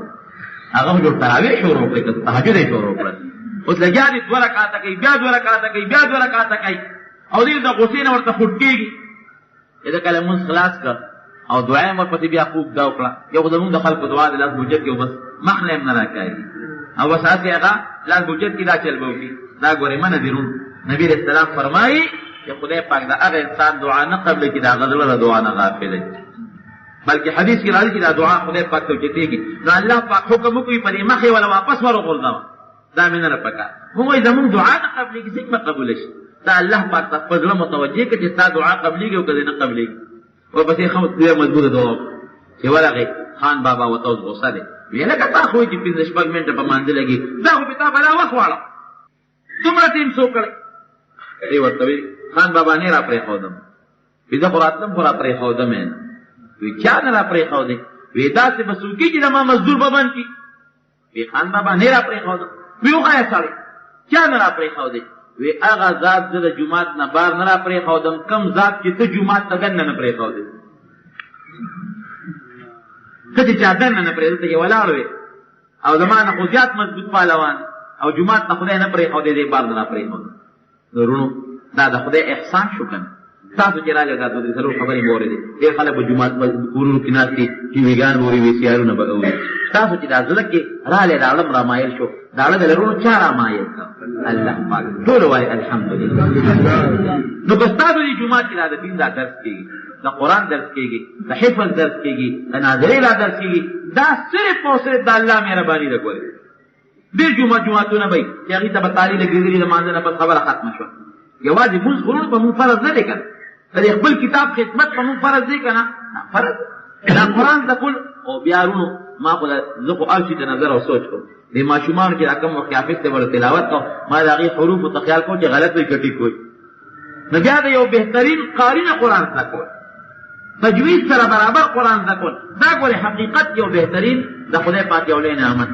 هغه خو جوړ تراویح شروع کړې که تهجد یې شروع کړل. اوس لګیا دي 2 رکعته کوي، بیا 2 رکعته کوي، بیا 2 رکعته کوي او دې د غوسې نه ورته خوټ کېږي. د کله مونځ خلاص کړ او دعا یې ورپسې بیا خوب دا وکړه. یو خو زمونږ د خلکو دعا د لاس بوجت کې بس مخ نه یې نه راکاږي او بس هسې هغه لاس بوجت کې دا چل به وکړي. دا ګورې منه دي رون. نبي علیه السلام فرمایي چې خدای پاک د هغه انسان دعا نه قبلوي چې د هغه زړه د دعا نه غافل دی. بلکې حدیث کې راځي چې دا دعا خدای پاک ته اوچتېږي. نو الله پاک حکم وکړي په دې مخې ولا واپس وروغورځوه. دا مې نه پکار. موږ وایي زمونږ دعا نه قبلېږي څنګه قبوله شي؟ دا الله پاک ته خپل زړه متوجه کړي چې ستا دعا قبلېږي او که دې نه قبلېږي. ورپسې ښه ډېره مضبوطه دعا وکړه چې ورغې خان بابا ورته اوس غوسه دی. ویې لکه تا خو وایي چې 15-6 منټه په مانځه لګي، دا خو مې تا بلا وخت واړه دومره ټیم څو کړی. دی ورته وایي خان بابا نه را پرېښودم. وي زه خو راتلم خو را پرېښودم یې نه. وی چا نه را پرېښودې؟ وی داسې به څوک چې زما مزدور به بند کړي. وی خان بابا نه را پرېښودم. وی وښیه سړی چا نه را پرېښودې؟ وی هغه ذات زه د جومات نه بار نه را پرېښودم کوم ذات چې ته جومات ته دننه نه پرېښودې. ته چې چا دننه نه پرېښودې ته یې ولاړ وې او زما نه خو زیات مضبوط پهلوان او جومات نه خدای نه پرېښودې دې بار نه را پرېښودم. نو وروڼو دا د خدای احسان شو که نه؟ تاسو چې راځي دا د ضرور خبرې مورې دي ډېر خلک په جمعات کورونو کې ناستي ټي ویګان ووري وي سیارونه به اوري تاسو چې دا زړه کې رااله دا علم رامایل شو دا علم لرونو چا رامایل الله پاک ټول وایي الحمدلله نو که تاسو دې جمعات کې دا دین دا درس کېږي دا قرآن درس کېږي دا حفظ درس کېږي دا ناظرې لا درس کېږي دا صرف او صرف د الله مهرباني ده ګورئ ډېر جمعتونه به چې هغې ته به تالي لګېدلي د مانځه نه پس خبره ختمه شوه یوازې مونځ خورونو په مونږ فرض نه دی که نه د خپل کتاب خدمت په مونږ فرض دی که نه فرض دا قرآن زده کول او بیا رونو ما خو زه خو هر شي ته نظر او سوچ کوم د ماشومانو چې دا کوم وخت حافظ ته ورته تلاوت کوم ما د هغې حروفو ته خیال کوم چې غلط وي که ټیک وي نو بیا د یو بهترین قاري نه قرآن زده کول تجوید سره برابر قرآن زده کول دا ګورې حقیقت یو بهترین د خدای پاک یو لوی نعمت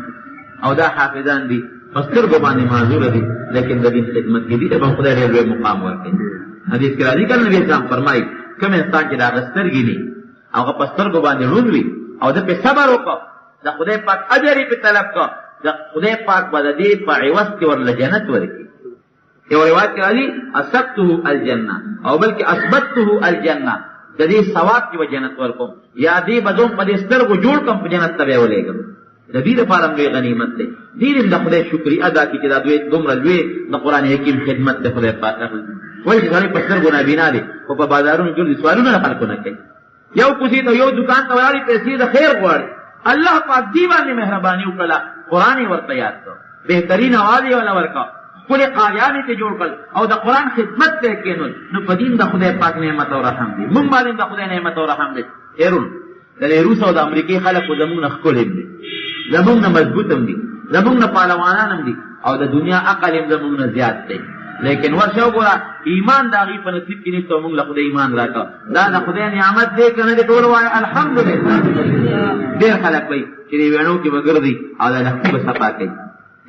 او دا حافظان دي په سترګو باندې معذوره دي لیکن د دین خدمت کې دي ته به خدای ډېر لوی مقام ورکوي حدیث کې راځي که نبي اسلام فرمایي کوم انسان چې د هغه سترګې دي او هغه په سترګو باندې ړوند وي او ده پې صبر وکړه د خدای پاک اجر یې پې طلب کړه د خدای پاک به د دې په عوض کې ورله جنت ورکړي یو روایت کې راځي اصبته الجنه او بلکې اثبته الجنه د دې ثواب کې به جنت ورکوم یا دې به دوم په دې سترګو جوړ کړم په جنت ته به یې ولېږم د دې لپاره لوی غنیمت دی دې د خدای شکرې ادا کړي چې دا دومره لوی د قرآن حکیم خدمت د خدای پاک ولې چې سړی په سترګو نابینا دی خو په بازارونو ګرځي سوالونه له خلکو نه کوي یو کوڅې ته یو دکان ته ولاړې پیسې د خیر غواړي الله پاک دې باندې مهرباني وکړه قرآن یې ورته یاد کړ بهترین اواز یې وله ورکړه ښکلې قاریان یې ته جوړ کړل او د قرآن خدمت ته یې کښېنول نو په دین د خدای پاک نعمت او رحم دی مونږ باندې د خدای نعمت او رحم دی هیرون د روس او د امریکې خلک خو زمونږ نه ښکلي هم دي زمونږ نه مضبوط هم دي زمونږ نه پهلوانان هم دي او د دنیا عقل هم زمونږ نه زیات دی لیکن ورشه وګوره ایمان د هغې په نصیب کې نشته او مونږ له خدای ایمان را کړه دا د خدای نعمت دی که نه دی ټول وایه الحمدلله ډېر خلک وایي چې د ویڼو کې به ګرځي او د لښتي به صفا کوي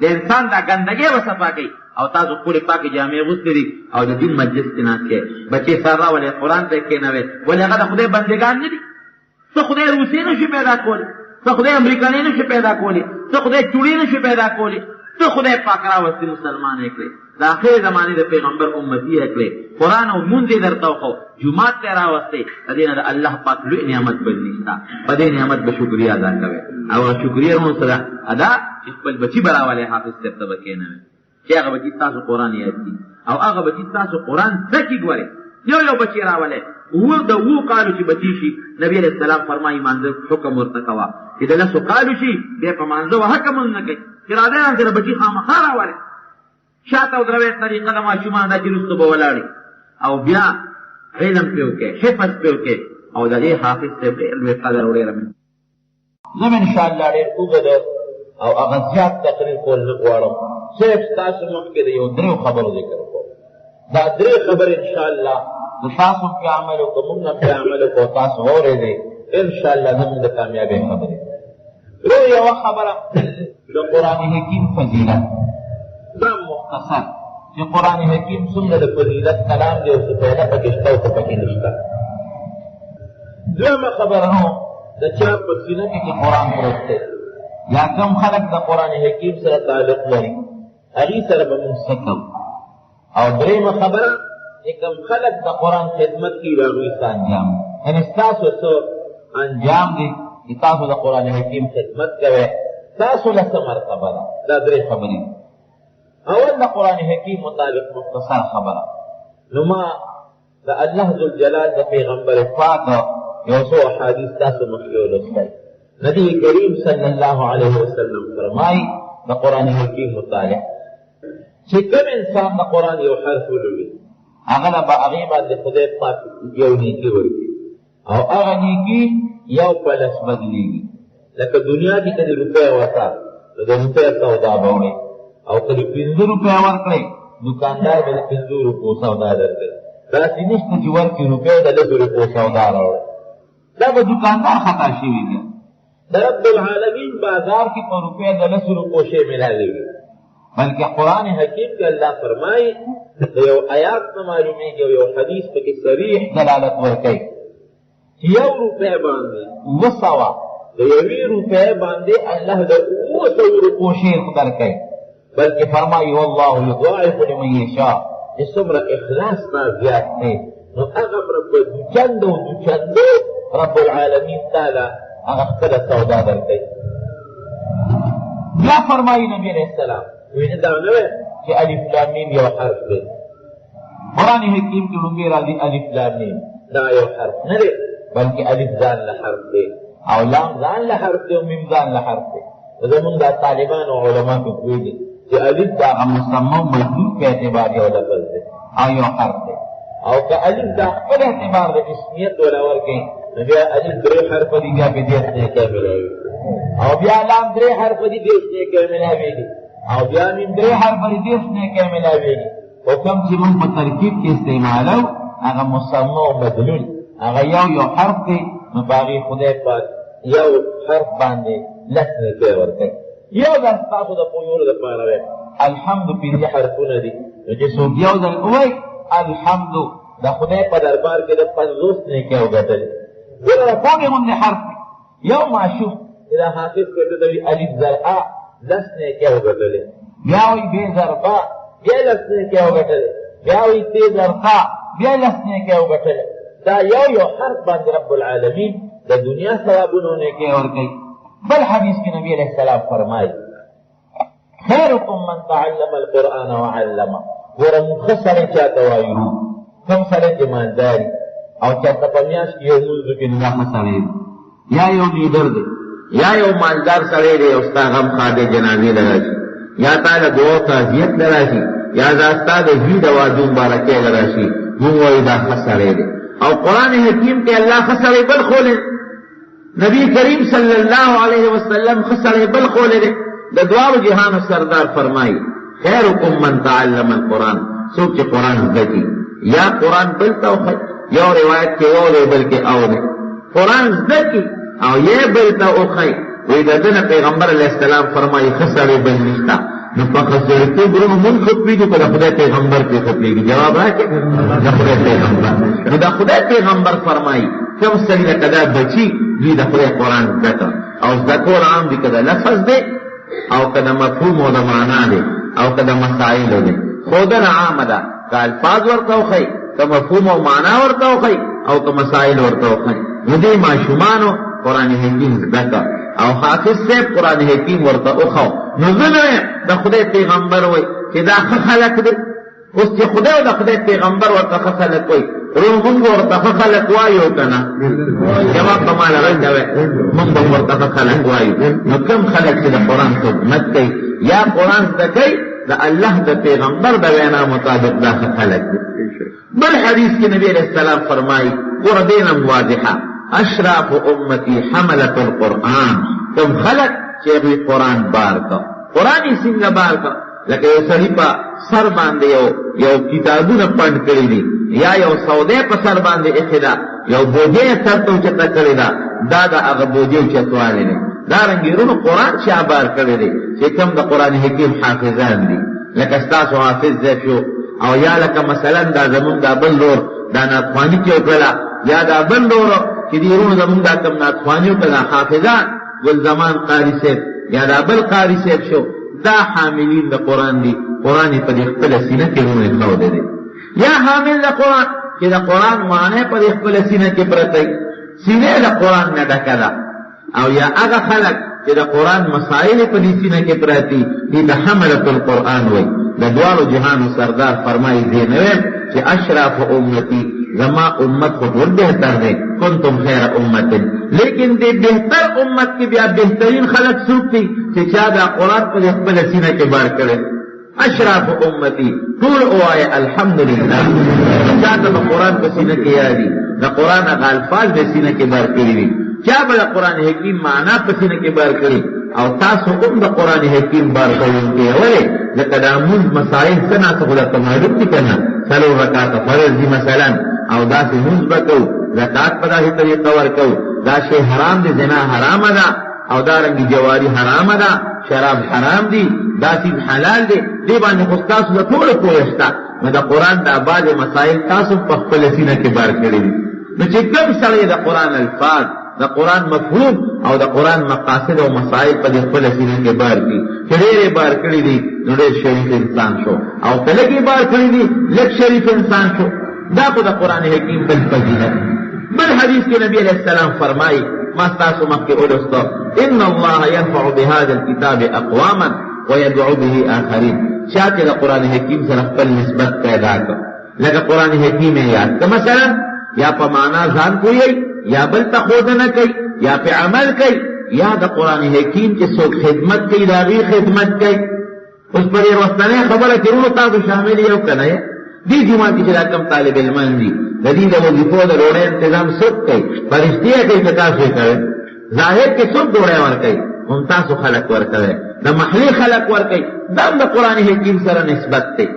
د انسان دا ګندګۍ به صفا کوي او تاسو ښکلې پاکې جامې اغوستې دي او د دین مجلس کې ناست یې بچې سر راولې قرآن ته یې کښېنوې ولې هغه د خدای بندګان نه دي ته خدای روسیې نه شي پیدا کولی ته خدای امریکانې نه شي پیدا کولی ته خدای چوړې نه شي پیدا کولی ته خدای پاک راوستې مسلمان یې کړې د آخرې زمانې د پیغمبر امتي یې کړې قرآن او مونځ یې درته وښو جومات ته یې راوستې د دې نه د الله پاک لوی نعمت بل نشته په دې نعمت به شکریا ادا کوې او شکریا ورونو سره ادا چې خپل بچي به راولې حافظ صاحب ته به کښېنوې چې هغه بچي ستاسو قرآن یاد کړي او هغه بچي ستاسو قرآن زده کړي ګورې یو بچی راولې د 2 کالو چې بچی شي نبی علیه السلام فرمایي مانځه حکم ورته کوه چې د 10 کالو شي بیا په مانځه حکم نه کوي چې راځئ سره بچي خامخا راولې شاته او دروې طریقه د ماشومان دا چې وروسته به ولاړې او بیا علم پرې وکړې حفظ پرې وکړې او د دې حافظ صاحب ډېر لوی قدر او ډېره زه م انشاءالله ډېر اوږده او هغه زیات تقریر کول نه غواړم صرف ستاسو مخکې د یو 3 خبرو ذکر کوم دا 3 خبرې انشاءالله د تاسو پې عمل وکړو موږ نه پې عمل وکړو تاسو واورېدې انشاءالله زموږ د کامیابۍ خبرې یوه خبره د قرآن حکیم فضیلت دا مختصر چې قرآن حکیم څومره د فضیلت کلام دی او څه فایده پکې شته او څه پکې نشته دویمه خبره نو د چا په سینه کې چې قرآن پروت دی یا کوم خلک د قرآن حکیم سره تعلق لري هغې سره به موږ څه کوو او درېیمه خبره چې کوم خلک د قرآن خدمت کوي د هغوی څه انجام یعنې ستاسو څه انجام دی چې تاسو د قرآن حکیم خدمت کوئ تاسو له څه مرتبه ده دا 3 خبرې دي اول د قرآن حکیم متعلق مختصر خبره نو ما د الله ذوالجلال د پیغمبر پاک یو څو احادیث تاسو مخکې ولوستل نبی کریم صلی الله علیه وسلم فرمایي د قرآن حکیم متعلق چې کوم انسان د قرآن یو حرف ولولي هغه به هغې باندې خدای پاک یو نیکي ورکړي او هغه نیکي یو په لس بدلېږي لکه دنیا کې که د روپۍ ورته نو د روپۍ سودا به وړې او که د 5 روپۍ ورکړئ دوکاندار به د 5 روپو سودا درکړي داسې نشته چې ورکړي روپۍ د 10 روپو سودا راوړئ دا به دوکاندار خطا شوي دی د رب العالمین بازار کې په روپۍ د 10 روپو شی ملاوېږي بلکې قرآن حکیم کې الله فرمایي د یو آیات نه معلومېږي او یو حدیث پکې صریح دلالت ورکوي چې 1 روپۍ باندې 200 د 1 روپۍ باندې الله د 200 روپو شی درکوي بلکې فرمایي والله یضاعف لمن یشاء چې څومره اخلاص نه زیات دی نو نو هغه رب دوچندو رب العالمین تعالی هغه خپله سودا درکوي. بیا فرمایي نبی علیہ السلام وینه دا نه وی چې الف لام میم یو حرف دی. قرآن حکیم کې لومبی راځي الف لام میم دا یو حرف نه دی بلکې الف ځان له حرف دی او لام ځان له حرف دی او میم ځان له حرف دی. زمونږ دا طالبان او علما کې پوهېږي چې الف دا هغه مسمى مجهول په اعتبار یو لفظ دی او یو حرف دی، او که الف دا خپل اعتبار د اسمیت ولا ورکوي نو بیا الف درې حرف دي بیا په دېرش نه کاملوي، او بیا لام درې حرف دي دېرش نه کاملويږي، او بیا میم درې حرف دي دېرش نه کاملويږي. او کوم چې موږ په ترکیب کې استعمالو هغه مسمى او مدلول هغه یو حرف دی، نو په هغې خدای پاک یو حرف باندې لس نکۍ ورکوي. یو ځل ستاسو د پوهېدلو دپاره وی الحمد پنځه حرفونه دي، نو چې څوک یو ځل ووایي الحمد د خدای په دربار کې د 50 نیکۍ وګټلې. ګوره د پوهې غوندې حرف دی. یو ماشوم چې دا حافظ کړه ته وي الف زرعه 10 نیکۍ وګټلې، بیا وایي بې ضربه بیا 10 نیکۍ وګټلې، بیا وایي ت زرقه بیا 10 نیکۍ وګټلې. دا یو حرف باندې رب العالمین د دنیا ثوابونو نیکۍ ورکوي. بل حدیث کې نبی علیہ السلام فرمایي خیرکم من تعلم القرآن وعلمه. ګوره موږ ښه سړی چاته وایو کوم سړی چې ایمانداري او چاته په میاشت کې یو لمونځ وکړي نو دا ښه سړی دی، یا یو لیډر دی، یا یو مالدار سړی دی او ستا غم خواه دی جنازې له راشي، یا تا له دعا تعزیت له راشي، یا دا ستا د زوی د واده مبارکۍ له راشي، موږ وایو دا ښه سړی دی. او قرآن حکیم کې الله ښه سړی بل ښولی، نبی کریم صلی اللہ علیہ وسلم ښه سړی بل ښولی دی. د دواړو جهانو سردار فرمایي خیرکم من تعلم القرآن. څوک چې قرآن زده کړي یا قرآن بل ته وښایي، یو روایت کې یو دی بلکې او دی، قرآن زده کړي او یې بل ته وښایي. وایي د ده نه پیغمبر علیه السلام فرمایي ښه سړی بل نشته. نو په ښه سړیتوب ورونو مونږ ختمېږي که د خدای پیغمبر پرې ختمېږي؟ جواب راکړې د خدای پیغمبر. نو د خدای پیغمبر فرمایي کوم سړي لکه دا بچي دوی د خدای قرآن زده کړه، او زده کول عام دي که د لفظ دی او که د مفهوم او د معنا دی او که د مسایلو دی. ښودنه عامه ده که الفاظ ورته وښایي، که مفهوم او معنا ورته وښایي او که مسایل ورته وښایي. نو دې ماشومانو قرآن حکیم زده کړه او حافظ صاحب قرآن حکیم ورته وښو. نو زه نه یم د خدای پیغمبر وایي چې دا ښه خلک دی. اوس چې خدای او د خدای پیغمبر ورته ښه خلک وایي، مونږ ورته ښه خلک وایو که نه؟ جواب به ماله راکوئ مونږ به ورته ښه خلک وایو. نو کوم خلک چې د قرآن خدمت کوي یا قرآن زده کوي د الله د پیغمبر د وینا مطابق دا ښه خلک دي. بل حدیث کې نبی علیہ السلام فرمایي ګوره دې نه واضحه اشراف امتی حملة القرآن. کوم خلک چې هغوی قرآن بار کړه، قرآن یې څنګه بار کړه؟ لکه یو سړي په سر باندې یو کتابونه پنډ کړي دي، یا یو سودای په سر باندې ایښې ده، یو بوجۍ یې سر ته اوچته کړې ده، دا د هغه بوجۍ اوچتوالی دی. دارنګې وروڼو قرآن چا بار کړی دی چې کوم د قرآن حکیم حافظان دي، لکه ستاسو حافظ ضعیف شو، او یا لکه مثلا دا زمونږ دا بل لور دا ناتخواني چې وکړله، یا دا بل لور چې دې وروڼو زمونږ دا کوم ناتخواني وکړه حافظان ګلزمان قاري صاحب یا دا بل قاري صاحب شو، دا حاملین د قرآن دي. قرآن یې په دې خپله سینه کې وروڼو ایښودی دی. یا حامل د قرآن چې د قرآن معنی په دې خپله سینه کې پرته وي، سینه د قرآن نه ډکه ده. او یا هغه خلک چې د قرآن مسایل په دې سینه کې پراته دي د حملة القرآن وایي. د دواړو جهانو سردار فرمایي دې نه ویم چې اشراف امتی زما امت خو ټول بهتر دی، کنتم خیر امت، لیکن دې بهتر امت کې بیا بهترین خلک څوک دي چې چا د قرآن په دې خپله سینه کې بار کړی. اشراف امتی ټول اوایه الحمدلله. چاته د قرآن په سینه کې یادي د قرآن هغه الفاظ د سینه کې بار کړي دي، چا به د قرآن حکیم معنا په سینه کې بار کړي. او تاسو هم د قرآن حکیم بار کوونکي ولې؟ ځکه دا مونځ مسایل څه ناڅه خو درته معلوم دي که نه؟ 4 رکعته فرض دي مثلا، او داسې مونځ به کوو، زکات په داسې طریقه ورکوو، دا شی حرام دی، زنا حرامه ده، او دارنګې جواري حرامه ده، شراب حرام دي، دا سیز حلال دی. دې باندې خو ستاسو د ټوله پوهه شته. نو د قرآن دا بعضې مسایل تاسو په خپله سینه کې بار کړي دي. نو چې کوم سړی د قرآن الفاظ، د قرآن مفهوم او د قرآن مقاصد او مسائل په دې خپله سینه کې بار کړي، چې ډېرې بار کړي دي نو ډېر شریف انسان شو، او که لږې بار کړي دي لږ شریف انسان شو. دا خو د قرآن حکیم بل فضیلت. بل حدیث کې نبی علیہ السلام فرمایي ما ستاسو مخکې ولوستو ان الله يرفع بهذا الكتاب اقواما ويدعو به آخرین. چا چې د قرآن حکیم سره خپل نسبت پیدا کړ لکه قرآن حکیم یې یاد کړ مثلا یا په معنا ځان پوهیږي یا بل ته ښودنه کوي یا په عمل کوي یا د قرآن حکیم چې څوک خدمت کوي د هغې خدمت کوي. اوس په دې وروستنۍ خبره چې ورونو تاسو شامل یو که نه یې دې جومات کې چې دا کم طالب علمان دي د دې د وظیفو د ډوډۍ انتظام څوک کوي؟ فرشتې یې کوي که تاسو یې کوئ؟ ظاهر کې څوک ډوډۍ ورکوي؟ هم تاسو خلک ورکوئ، د محلي خلک ورکوي. دا هم د قرآن حکیم سره نسبت دی.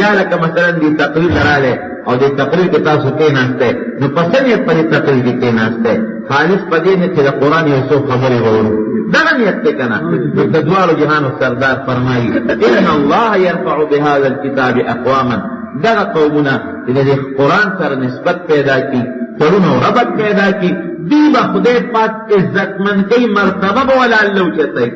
یا لکه مثلا دې تقریر راغلی او دې تقریر کې تاسو کېناستی نو په څه نیت په دې تقریر کې کېناستی؟ خالص په دې نیت چې د قرآن یو څو خبرې وورو. دغه نیت دی که نه؟ نو د دواړو جهانو سردار فرمایي ان الله يرفع بهذا الكتاب اقواما. دغه قومونه چې د قرآن سره نسبت پیدا کی تړون او ربط پیدا کی دی به خدای پاک عزتمن کوي، مرتبه به ولا الله اوچتوي.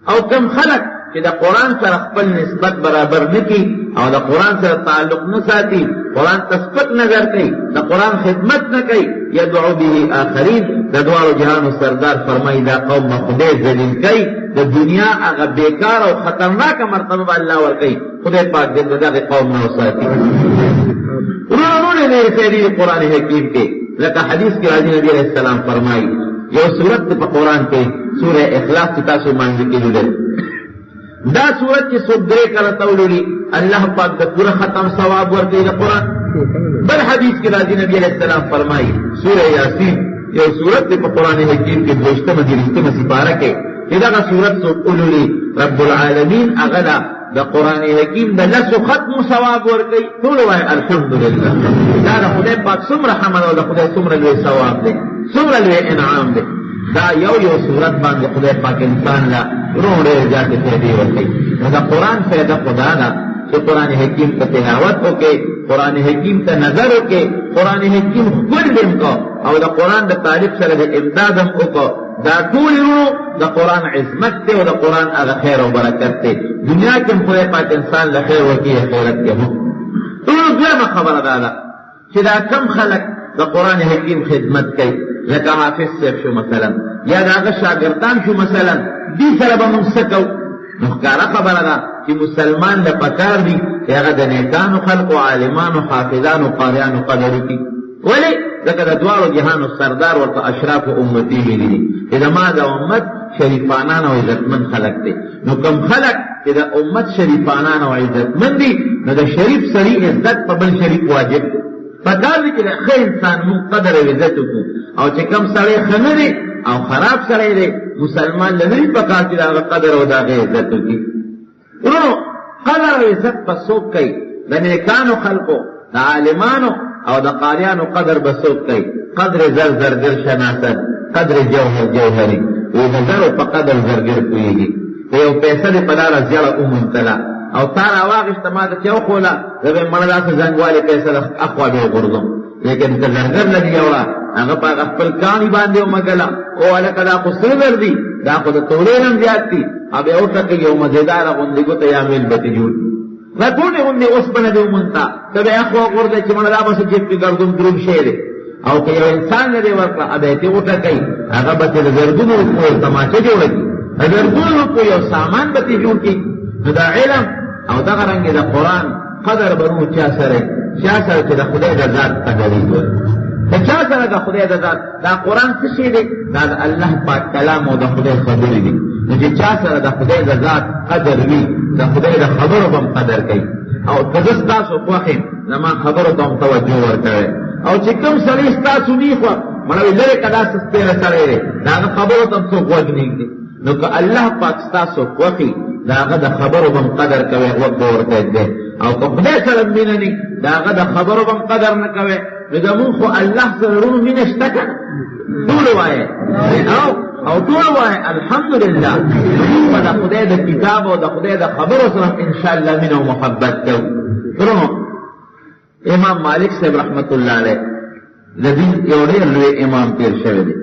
او کم خلک چې د قرآن سره خپل نسبت برابر نه کړي او د قرآن سره تعلق نه ساتي، قرآن ته سپک نظر کوي، د قرآن خدمت نه کوي، یدعو به آخرین. د دواړو جهانو سردار فرمایي دا قوم به خدای ذلیل کوي، د دنیا هغه بیکار او خطرناکه مرتبه به الله ورکوي. خدای پاک دې دغه قوم نه وساتي. ورونو ډېرې فایدې د قرآن حکیم کې لکه حدیث کې راځي نبی علیہ السلام فرمایي یو سورت په قرآن کې سوره اخلاص چې تاسو باندې کې لولل دا سورت چې څوک درې کله تولولي الله پاک د پوره ختم ثواب ورکوي د قرآن. بل حدیث کې راځي نبی علیہ السلام فرمایي سوره یاسین یو سورت په قرآن حکیم کې 23 سپاره کې چې دغه سورت څوک ولولي رب العالمین هغه د قرآن حکیم د لسو ختم ثواب ورکوي. ټول وایي الحمدلله. دا د خدای پاک څومره حمد او د خدای څومره لوی ثواب دی، څومره لوی انعام دی. دا یو صورت باندې خدای پاک انسان لا روح ډېر زیاتې فایدې ورکوي. نو د قرآن فایده خدا ده چې قرآن حکیم ته تلاوت وکړي، قرآن حکیم ته نظر وکړي، قرآن حکیم خپل دیم کو او د قرآن د طالب سره د امداد هم وکړو. دا ټول ورو د قرآن عظمت دی او د قرآن هغه خیر او برکت دی. دنیا کې هم خدای پاک انسان له خیر وکړي، خیرت کې هم. ټول دویمه خبره دا ده چې دا کم خلک د قرآن حکیم خدمت کوي لکه حافظ صاحب شو مثلا یا د هغه شاګردان شو مثلا دې سره به موږ څه کوو؟ نو ښکاره خبره ده چې مسلمان له پکار دي چې هغه د نیکانو خلقو عالمانو حافظانو قاریانو قدر وکړي. ولې؟ ځکه د دواړو جهانو سردار ورته اشراف امتي ویلي دي چې زما د امت شریفانان او عزتمن خلق دی. نو کوم خلق چې د امت شریفانان او عزتمن دي نو د شریف سړي عزت په بل شریف واجب دی. پکار دی چې د ښه انسان مونږ قدر او عزت وکړو او چې کوم سړی ښه نه دی او خراب سړی دی مسلمان له نه وي پکار چې د هغه قدر او د هغې عزت وکړي. ورونو قدر او عزت به څوک کوي؟ د نیکانو خلقو د عالمانو او د قاریانو قدر به څوک کوي؟ قدر زر زرګر شناسد قدر جوهر جوهري. وی د زرو په قدر زرګر پوهېږي. که یو پیسه دې په لاره زیړه وموندله او تا راواغېسته ما ته چې وښوله زه به یې مړه داسې زنګوالې پیسه د اخوا به وغورځم. لیکن که زرګر لږ یوړه هغه په هغه خپل کاڼي باندې ومږله او هلکه دا خو سره زر دي دا خو د تولې نه زیات دي او بیا وټکوي یو مزېداره غوندې ګوته یا میل به ترې جوړ کړي. دا ټولې غوندې اوسپنه دې ومونته ته به یې اخوا وغورځوې چې مړه دا به څه جیب کې ګردوم دروند شی دی او که یو انسان نه دې ورکړه بیا یې ترې وټکوي هغه به ترې د زرګونو روپیو تماچه جوړه کړي، د زرګونو روپیو یو سامان به ترې جوړ کړي. نو دا علم او دغه رنګې د قرآن قدر به نو چا سره چې د خدای د ذات قدرې وي. که چا سره د خدای د ذات دا قرآن څه شی دی؟ دا د الله پاک کلام او د خدای خبرې دي. نو چې چا سره د خدای د ذات قدر وي د خدای د خبرو به هم قدر کوي. او که زه ستاسو خوښ یم زما خبرو ته هم توجه ورکوئ. او چې کوم سړی ستاسو نی خوښ مړه وي لرې که داسې سپېره سړی دی د هغه خبرو ته هم څوک غوږ نه ږدي. نو که الله پاک ستاسو خوښ وي د هغه د خبرو به هم قدر کوئ، غوږ به ورته ږدئ. او که خدای سره مینه نه د هغه د خبرو به هم قدر نه کوئ. نو زمونږ خو الله سره ورونو مینه شته که نه؟ ټول وایې او ټول وایې الحمدلله. موږ به د خدای د کتاب او د خدای د خبرو سره انشاءالله مینه او محبت کوو. ورونو امام مالک صاحب رحمت الله علیه د دین یو ډېر لوی امام تېر شوی دی.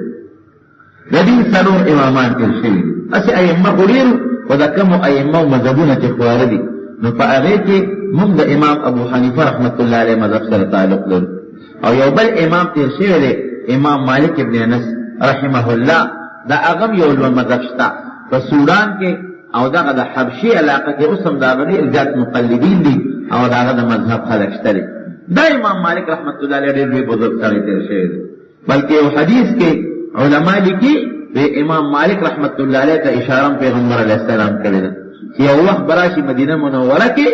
د دین څلور امامان تېر شوي دي. هسې ائمه خو ډېر خو د کومو ائمه او مذهبونه چې خواره دي نو په هغې کې موږ د امام ابو حنیفه رحمت الله علیه مذهب سره تعلق لرو. او یو بل امام تیر شوی دی امام مالک ابن انس رحمه الله، دا هغه یو لوړ مذهب شته په سودان کې او دغه د حبشي علاقه کې اوس هم د هغه ډېر زیات مقلدین دي او د هغه د مذهب خلک شته دي. دا امام مالک رحمت الله علیه ډېر لوی بزرګ سړی تیر شوی دی. بلکې یو حدیث کې علما لیکي د امام مالک رحمت الله علیه ته اشاره پیغمبر علیه السلام کړې ده چې یو وخت به راشي مدینه منوره کې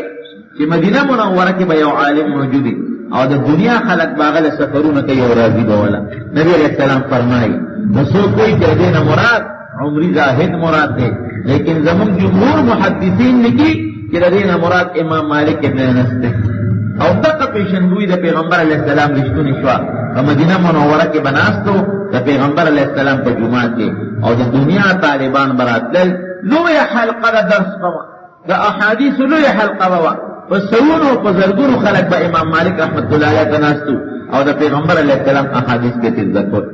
چې مدینه منوره کې به یو عالم موجود وي او د دنیا خلک به هغه له سفرونه کوي او راځي به وله. نبي علیه السلام فرمایي نو څوک وایي چې د دې نه مراد عمري زاهد مراد دی، لیکن زمونږ جمهور محدثین لیکي چې د دې نه مراد امام مالک ابن انس دی. او دغه پیشنګوی د پیغمبر علیه السلام رښتونې شوه په مدینه منوره کې به ناست و د پیغمبر علیه السلام په جومات کې او د دنیا طالبان به راتلل. لویه حلقه د درس به وه، د احادیثو لویه حلقه به وه، په سوونو په زرګونو خلک به امام مالک رحمت الله علیه ته ناست او د پیغمبر علیه السلام احادیث به یې زده کول.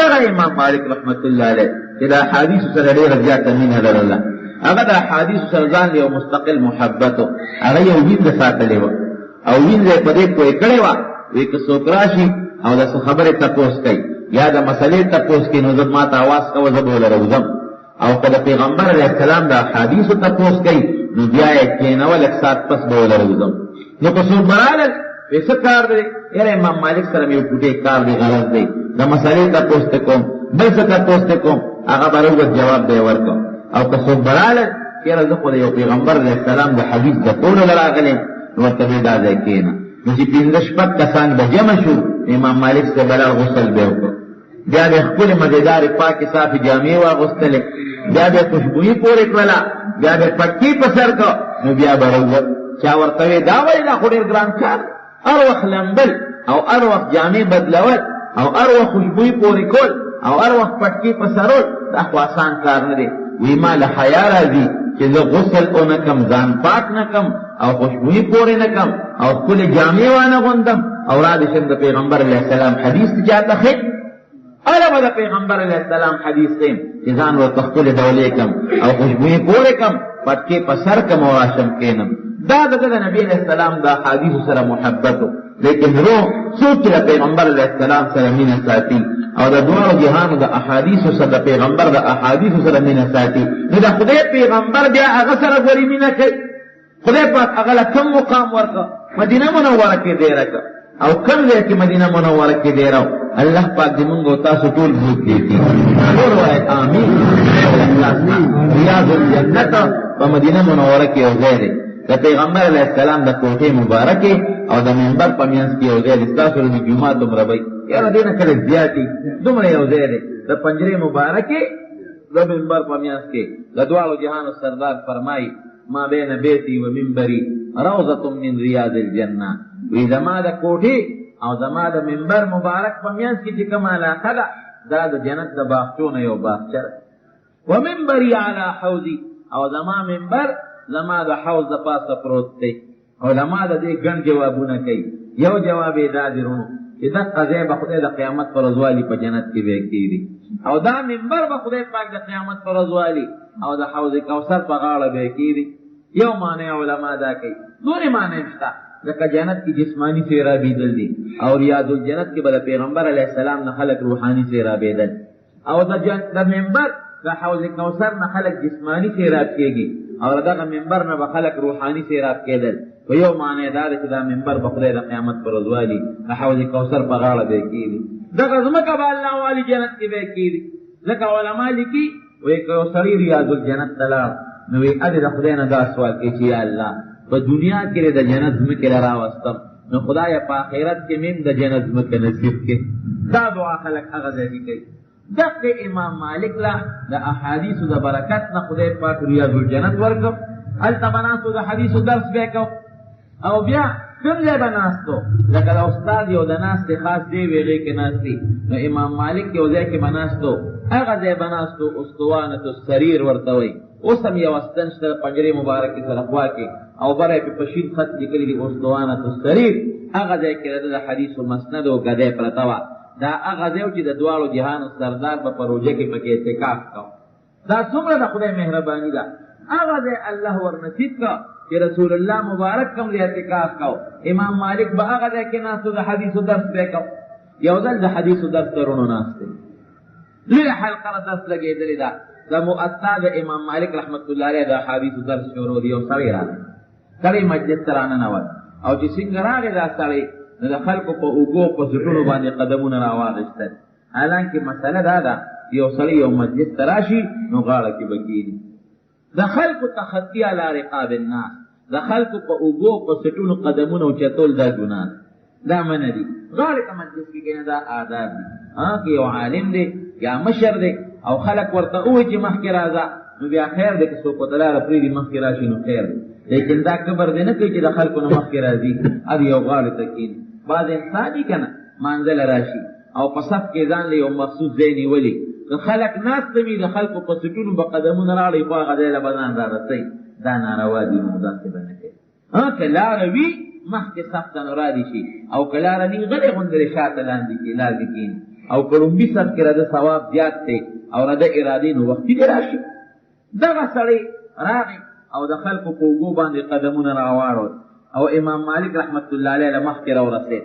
دغه امام مالک رحمت الله علیه چې د احادیثو سره ډېره زیاته مینه لرله، هغه د احادیثو سره ځان یو مستقل محبت و، هغه یو وینده ساتلې وه او وینځه یې په دې پوهې کړې وه وایي که څوک راشي او د څه خبرې تپوس کوي یا د مسلې تپوس کوي نو زه ما ته اواز کوه زه به ولره وځم، او که د پیغمبر علیه السلام د احادیثو تپوس کوي نو بیا یې کښېنوه لږ ساعت پس به ولره وځم. نو که څوک به رالل وایي څه کار دی؟ یاره امام مالک سره مې یو ټوټې کار دی غرض دی د مسلې تپوس ته کوم بل څه تپوس ته کوم هغه به روغت جواب به یې ورکړم. او که څوک به رالل یاره زه خو د یو پیغمبر علیه السلام د حدیث د کولو له راغلم ورته مې دا ځای کښېنه. نو چې پنځه شپږ کسان به جمع شو امام مالک سے بلا غسل به وکړو، بیا به خپلې مزېدارې پاکې صافې جامې واغوستلې، بیا به خوشبویي پورې کړله، بیا به پټکي په سر کړه، نو بیا به روت. چا ورته وې دا وایي دا خو ډېر ګران کار، هر وخت لمبل او هر وخت جامې بدلول او هر وخت خوشبویي پورې کول او هر وخت پټکي په سرول دا خو اسان کار نه دی. وی ما له حیا راځي چې زه غسل ونه کم ځان پاک نه کم او خوشبویي پورې نه کم او خپلې جامې وانه غوندم او را دې شم د پیغمبر علیه السلام حدیث ته چاته ښیم هله به د پیغمبر علیه السلام حدیث ښیم چې ځان ورته خپلې ډولې کم او خوشبویي پورې کم پټکې په سر کم او راشم کښېنم. دا د نبي علیه السلام د احادیثو سره محبت و، لیکن روح څوک چې د پیغمبر علیه السلام سره مینه ساتي او د دواړو جهانو د احادیثو سره د پیغمبر د احادیثو سره مینه ساتي نو د خدای پیغمبر بیا هغه سره ګوري مینه کوي. خدای پاک هغه له کم مقام ورکړه مدینه منوره کې دیره کړه او کم ځای کې مدینه منوره کې دیره. الله پاک دې موږ او تاسو ټول بوت کړي. ټول وایي آمین. ریاض الجنت په مدینه منوره کې یو ځای دی د پیغمبر علیه السلام د کوټې مبارکې او د منبر په منځ کې یو ځای دی. ستاسو د جومات دومره وی یاره دې نه کله زیات دي دومره یو ځای دی د پنجرې مبارکې د منبر په منځ کې د دواړو جهانو سردار فرمایي ما بین بیتی و منبری روضة من ریاض الجنه. وی زما د کوټې او زما د منبر مبارک په منځ کې چې کومه علاقه ده دا د جنت د باغچو نه یو باغچه ده. و منبری علی حوضی او زما منبر زما د حوض د پاسه پروت دی. علما د دې ګڼ جوابونه کوي. یو جواب یې دا دی رونو چې دغه ځای به خدای د قیامت پر ورځ والي په جنت کې به کېږي او دا منبر به خدای پاک د قیامت پر ورځ والي او د حوض کوثر په غاړه به کېږي. یو معنی علما دا کوي، نورې معنی شته ځکه جنت کې جسمانی سیرابېدل دي او ریاض الجنت کې به د پیغمبر علیه السلام نه خلک روحاني سیرابېدل او د منبر د حوض کوثر نه خلک جسمانی سیراب کېږي او دغه منبر نه به خلک روحاني سیراب کېدل. په یو معنی دا دی چې دا منبر به خدای د قیامت پر ورځ والي د حوض کوثر په غاړه به کېږي. دغه ځمکه به الله والي جنت کې به کېږي. ځکه علما لیکي وایي که یو سړی ریاض الجنت ته لاړ نو وایي ادې د خدای نه دا سوال کوي چې یا الله په دنیا کې د جنت ځمکې له راوستم نو خدایه په آخرت کې مې د جنت ځمکه نصیب کړي. دا دعا خلک هغه ځای کې کوي. دغه امام مالک له د احادیثو د برکت نه خدای پاک ریاض الجنت ورکړ. هلته به ناستو د حدیثو درس به یې کو او بیا کوم ځای به ناستو لکه د استاد یو د ناستې خاص دی وی هغې کې ناستي نو امام مالک یو ځای کې به ناستو هغه ځای به ناستو اسطوانة السریر ورته وایي. اوس هم یو استن شته پنجرې مبارکې سره خوا کې او بره یې په شین خط لیکلي دي اسطوانة السریر. هغه ځای کې د حدیثو مسند او ګدۍ پرته وه. دا هغه ځای چې د دواړو جهانو سردار به په روژه کې پکې اعتکاف کو. دا څومره د خدای مهرباني ده. هغه دې الله ورنصیب کا چې رسول الله مبارک کوم دې اعتکاف کو. امام مالک به هغه دې کې ناستو د حدیثو درس به کو. یو ځل د حدیثو درس درونو ناسته لوی حلقه درس لګېدلې ده د موطا د امام مالک رحمت الله علیه د حدیثو درس شروع دی. یو سړی راغی، سړی مجلس ته راننوت او چې څنګه راغی دا سړی نو د خلکو په اوږو په سټونو باندې قدمونه راواغېستل. حالانکې مسله دا ده یو سړی یو مجلس ته راشي نو غاړه کې به کښېني. د خلکو تخطي علی رقاب الناس، د خلکو په اوږو په سټونو قدمونه اوچتول دا ګناه دا منع دي. غاړې ته مجلس کې کښېنه دا آداب دي. که یو عالم دی یا مشر دی او خلک ورته ووایي چې مخکې راځه نو بیا خیر دی، که څوک په لاره پرېږدي مخکې راشي نو خیر دی. لیکن دا کبر دی نه کوي چې د خلکو نه مخکې راځي اد یو غاړې ته کښېني. بعض انسان دي که نه مانځله راشي او په صف کې ځان له یو مخصوص ځای نیولي، که خلک ناسته وي د خلکو په سټونو به قدمونه راړئ خو هغه ځای له به ځان رارسئ، دا ناروا دي. نو داسې به نه کوي. که لاره وي مخکې صف ته نو را دي شي، او که لاره ني غلې غوندې شاته لاندې کښېني. او که لومبي صف کې رده ثواب زیات دی او رده ارادې نو وختي دې راشي. دغه سړی راغی او د خلکو په اوږو باندې قدمونه راواړول او امام مالک رحمت الله علیه له مخکې راورسېد.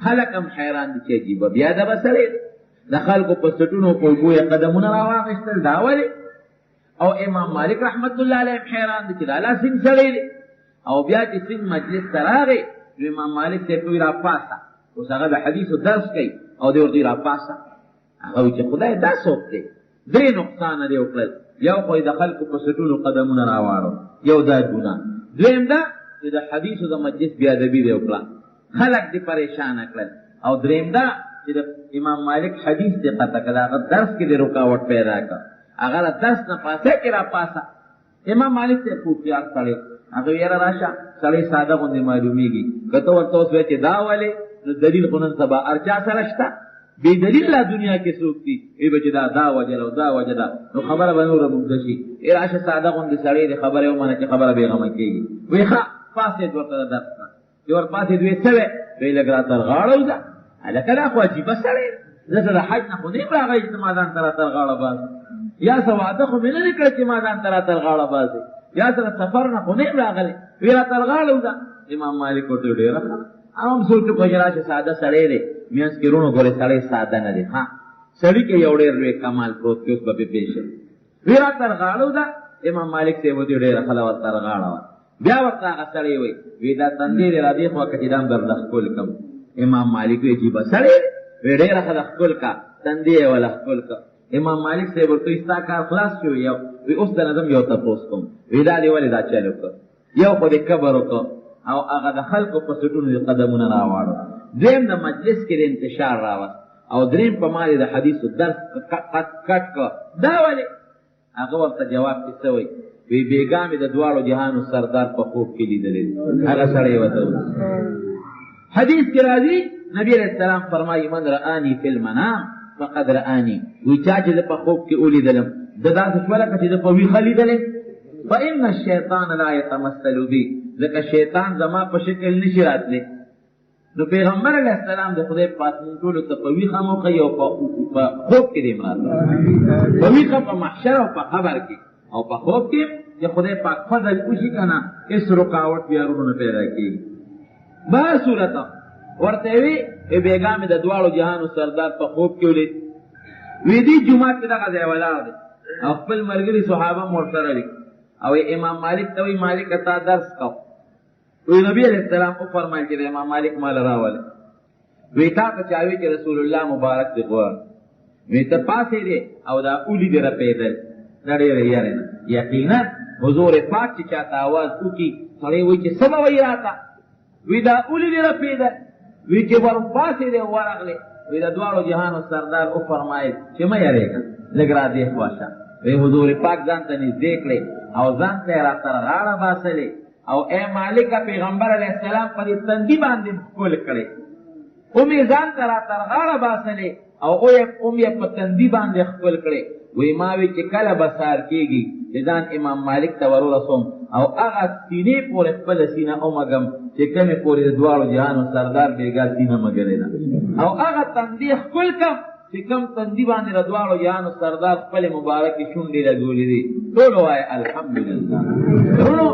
خلک هم حیران دي چې عجیبه بیا دغه سړی د خلکو په سټونو په اوږو یې قدمونه راواخېستل، دا ولې؟ او امام مالک رحمت الله علیه هم حیران دي چې دا لا څنګه سړی دی. او بیا چې څنګه مجلس ته راغی نو امام مالک صاحب وایي راپاسه، اوس هغه د حدیثو درس کوي او دی ورته راپاسه. هغه وایي چې خدای دا څوک دی؟ درې نقصانه دی وکړل. یو خو د خلکو په سټونو قدمونه راواړو، یو دا ګناه. دویم دا چې د حدیثو د مجلس بې ادبي دی وکړه، خلک دې پریشانه کړل. او دریم دا چې د امام مالک حدیث دې قطع کړه، هغه درس کې دې رکاوټ پیدا کړه، هغه له درس نه پاسه کې راپاسه. امام مالک ته پوښتنه کړې، هغه یې راشه سړی ساده غوندې معلومیږي، که ته ورته اوس وایې چې دا ولې نو دلیل خو نن سبا هر چا سره شته. بې دلیل لا دنیا کې څوک دي وایي به چې دا وجه ده او دا وجه ده، نو خبره به نوره اوږده شي. راشه ساده غوندې سړی دی خبره یې ومنه چې خبره بېغمه کېږي. وایي ښه پاسېد ورته د درس نه چې ور پاسېد وایي څه وی؟ وایي لږ را تر غاړه وځه. هلکه دا خو عجیبه سړی دی، زه ته د حج نه خو نه یم راغلی چې ما ځان ته را تر غاړه باسې، یا څه واده خو مې نه دی کړی چې ما ځان ته را تر غاړه باسې، یا سره سفر نه خو نه یم راغلی، وایي را تر غاړه وځه. امام مالک ورته ډېره ښه هم سوچ وکړو چې راشه ساده سړی دی، منځ کې روڼو ګورې سړی ساده نه دی. ها سړي کې یو ډېر لوی کمال پروت کې اوس به پې پېښ شي. وایي را تر غاړه وځه. امام مالک صاحب ورته ډېره ښه ور تر غاړه وه. بیا ورته هغه سړی وایي وایي دا تندی دی را دې خوا که چې دا هم درله ښکل کړم. امام مالک وایي عجیبه سړی دی، وایي ډېره ښه ده ښکل که، تندی یې وله ښکل که. امام مالک صاحب ورته وایي ستا کار خلاص شو. یو وایي اوس د نظم یو تپوس کوم، وایي دا دې ولې دا چل وکړه؟ یو خو دې کبر وکړه او هغه د خلکو په سټونو دې قدمونه راواړو، دویم د مجلس کې د انتشار راوست، او دریم په ما د حدیثو درس کټ کړه، دا ولې؟ هغه ورته جواب کې څه وایي؟ وایي بېګا مې د دواړو جهانو سردار په خوب کې لیدلی دی. هغه سړی ورته وایي. حدیث کې راځي نبی علیه السلام فرمایي من رآني فی المنام فقد رآني. وایي چا چې زه په خوب کې ولیدلم د داسې شوله که چې زه په ویښه لیدلی. فإن الشیطان لا یتمثل بي، ځکه شیطان زما په شکل نشي راتلی. نو پیغمبر علیه السلام د خدای پاک مونږ ټولو ته په ویښه موقع او په خوب کې دی مراد، په ویښه په محشر او په قبر کې او په خوب کې چې خدای پاک فضل وشي که نه هېڅ رکاوټ بیا ورونه پیدا کېږي. بهر صورته ورته وي بېګا مې د دواړو جهانو سردار په خوب کې ولید. وی دې جومات کې دغه ځای ولاړ دی او خپل ملګري صحابه هم ورسره دي او امام مالک ته وایي مالکه تا درس کو. وی نبی علیه السلام وفرمایل چې د امام مالک مال راولې. وی تا ته چا وي چې رسول الله مبارک دې غواړ. وی ته پاسې دی او دا اولی دې رپېدل، دا ډېره یارې نه. یقینا حضور پاک چې چاته آواز وکړي سړی وایي چې څه به وایي راته؟ وی دا اولی دې رپېدل. وی چې ور پاسې دی ورغلې، وی د دواړو جهانو سردار وفرمایل چې مه یارېږه لږ را دې خوا شه. وی حضور پاک ځان ته نږدې کړې او ځان ته یې را تر غاړه باسلې او ای مالکه پیغمبر علیه السلام په دې تندي باندې ښکل کړې، اوم یې ځان ته را تر غاړه باسلې او اوم یې په تندي باندې ښکل کړې. وی ما وی چې کله به سهار کېږي چې ځان امام مالک ته ور ورسوم او هغه سینې پورې خپله سینه ومږم چې کومې پورې د دواړو جهانو سردار بېګا سینه مږلې ده او هغه تندي ښکل کړم چې کم تندي باندې د دواړو جهانو سردار خپلې مبارکې شونډې لګولې دي ټول وایي الحمدلله. ورونو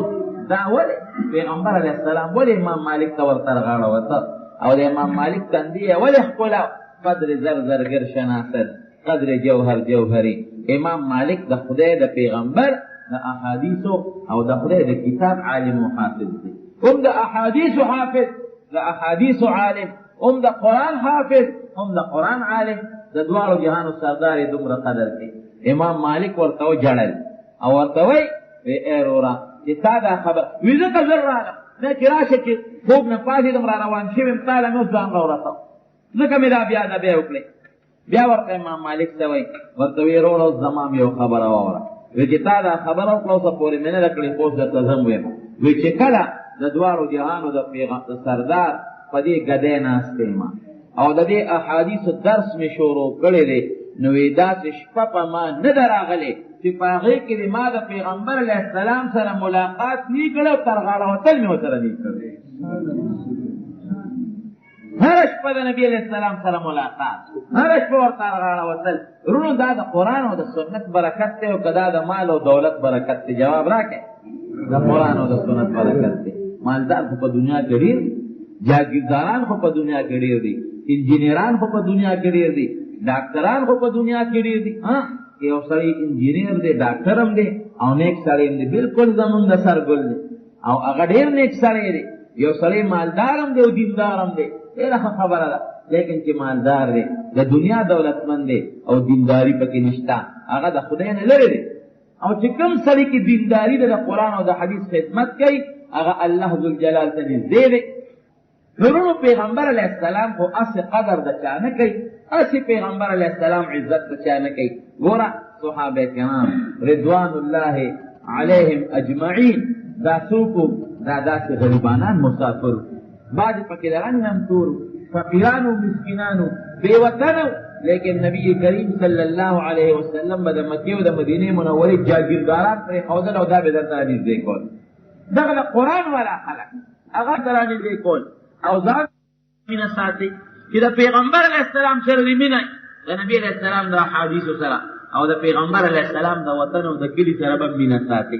دا ولې پیغمبر علیه السلام ولې امام مالک ته ورته غاړه وته او د امام مالک تندي یې ولې ښکلا قدر زر زرګر شناست قدر جوهر جوهري. امام مالک د خدای د پیغمبر د احادیثو او د خدای د کتاب عالم و حافظ دی. هم د احادیثو حافظ، د احادیثو عالم، هم د قرآن حافظ، هم د قرآن عالم. د دواړو جهانو سردار یې دومره قدر کوي. امام مالک ورته وجړل او ورته وایي ای وروره چې تا دا خبر وي ځکه زر راغلم نه چې راشه چې خوب نه پاڅېدم را روان شوی یم تا له مې اوس ځان راورسوم ځکه مې دا بیا ادبی وکړې. بیا ورته امام مالک ته وایي ورته ویې وروره اوس زما م یو خبره واوره وی چې تا دا خبره وکړه اوسه پورې مې نه ده کړې خو اوس درته زه م ویم وی چې کله د دواړو جهانو د سردار په دې ګدۍ ناست یم او د دې احادیثو درس مې شروع کړی دی نو وی داسې شپه په ما نه ده راغلې چې په هغې کې د ما د پیغمبر علیه السلام سره ملاقات نی کړی او تر غاړه وتل مې ورسره نی کړی. هره شپه د نبي علیه السلام سره ملاقات، هره شپه ورته غاړه وتل. وروڼو دا د قرآن او د سنت برکت دی او که دا د مال او دولت برکت دی؟ جواب راکړئ. د قرآن او د سنت برکت دی. مالدار خو په دنیا کې ډېر دي، جاګیرداران خو په دنیا کې ډېر دي، انجینران خو په دنیا کې ډېر دي، ډاکټران خو په دنیا کې ډېر دي. که یو سړی انجینر دی ډاکټر هم دی او نیک سړی هم دی بلکل زمونږ د سر ګل دی او هغه ډېر نیک سړی دی. یو سړی مالدار هم دی او دیندار هم دی ډېره ښه خبره ده. لیکن چې مالدار دی د دنیا دولتمند دی او دینداري پکې نشته هغه د خدای نه لرې دی. او چې کوم سړي کې دینداري ده د قرآن او د حدیث خدمت کوي هغه الله ذوالجلال ته نږدې دی. نورونو پیغمبر علیه السلام خو اسې قدر د چا نه کوي، اسې پیغمبر علیه السلام عزت د چا نه کوي. ګوره صحابه کرام رضوان الله علیهم اجمعین دا څوک دا داسې غریبانان مسافر بعض پکې د رنګ نمتور فقیرانو مسکینانو بې وطنو، لیکن نبی کریم صلی الله علیه وسلم به د مکې او د مدینې منورې جاګیرداران پرېښودل او دا به درته رانږدې کول. دغه د قرآن والا خلک هغه ته رانږدې کول او ځان مینه ساتي چې د پیغمبر علیه السلام سره دې مینه د نبي علیه السلام د احادیثو سره او د پیغمبر علیه السلام د وطن او د کلي سره به مینه ساتي.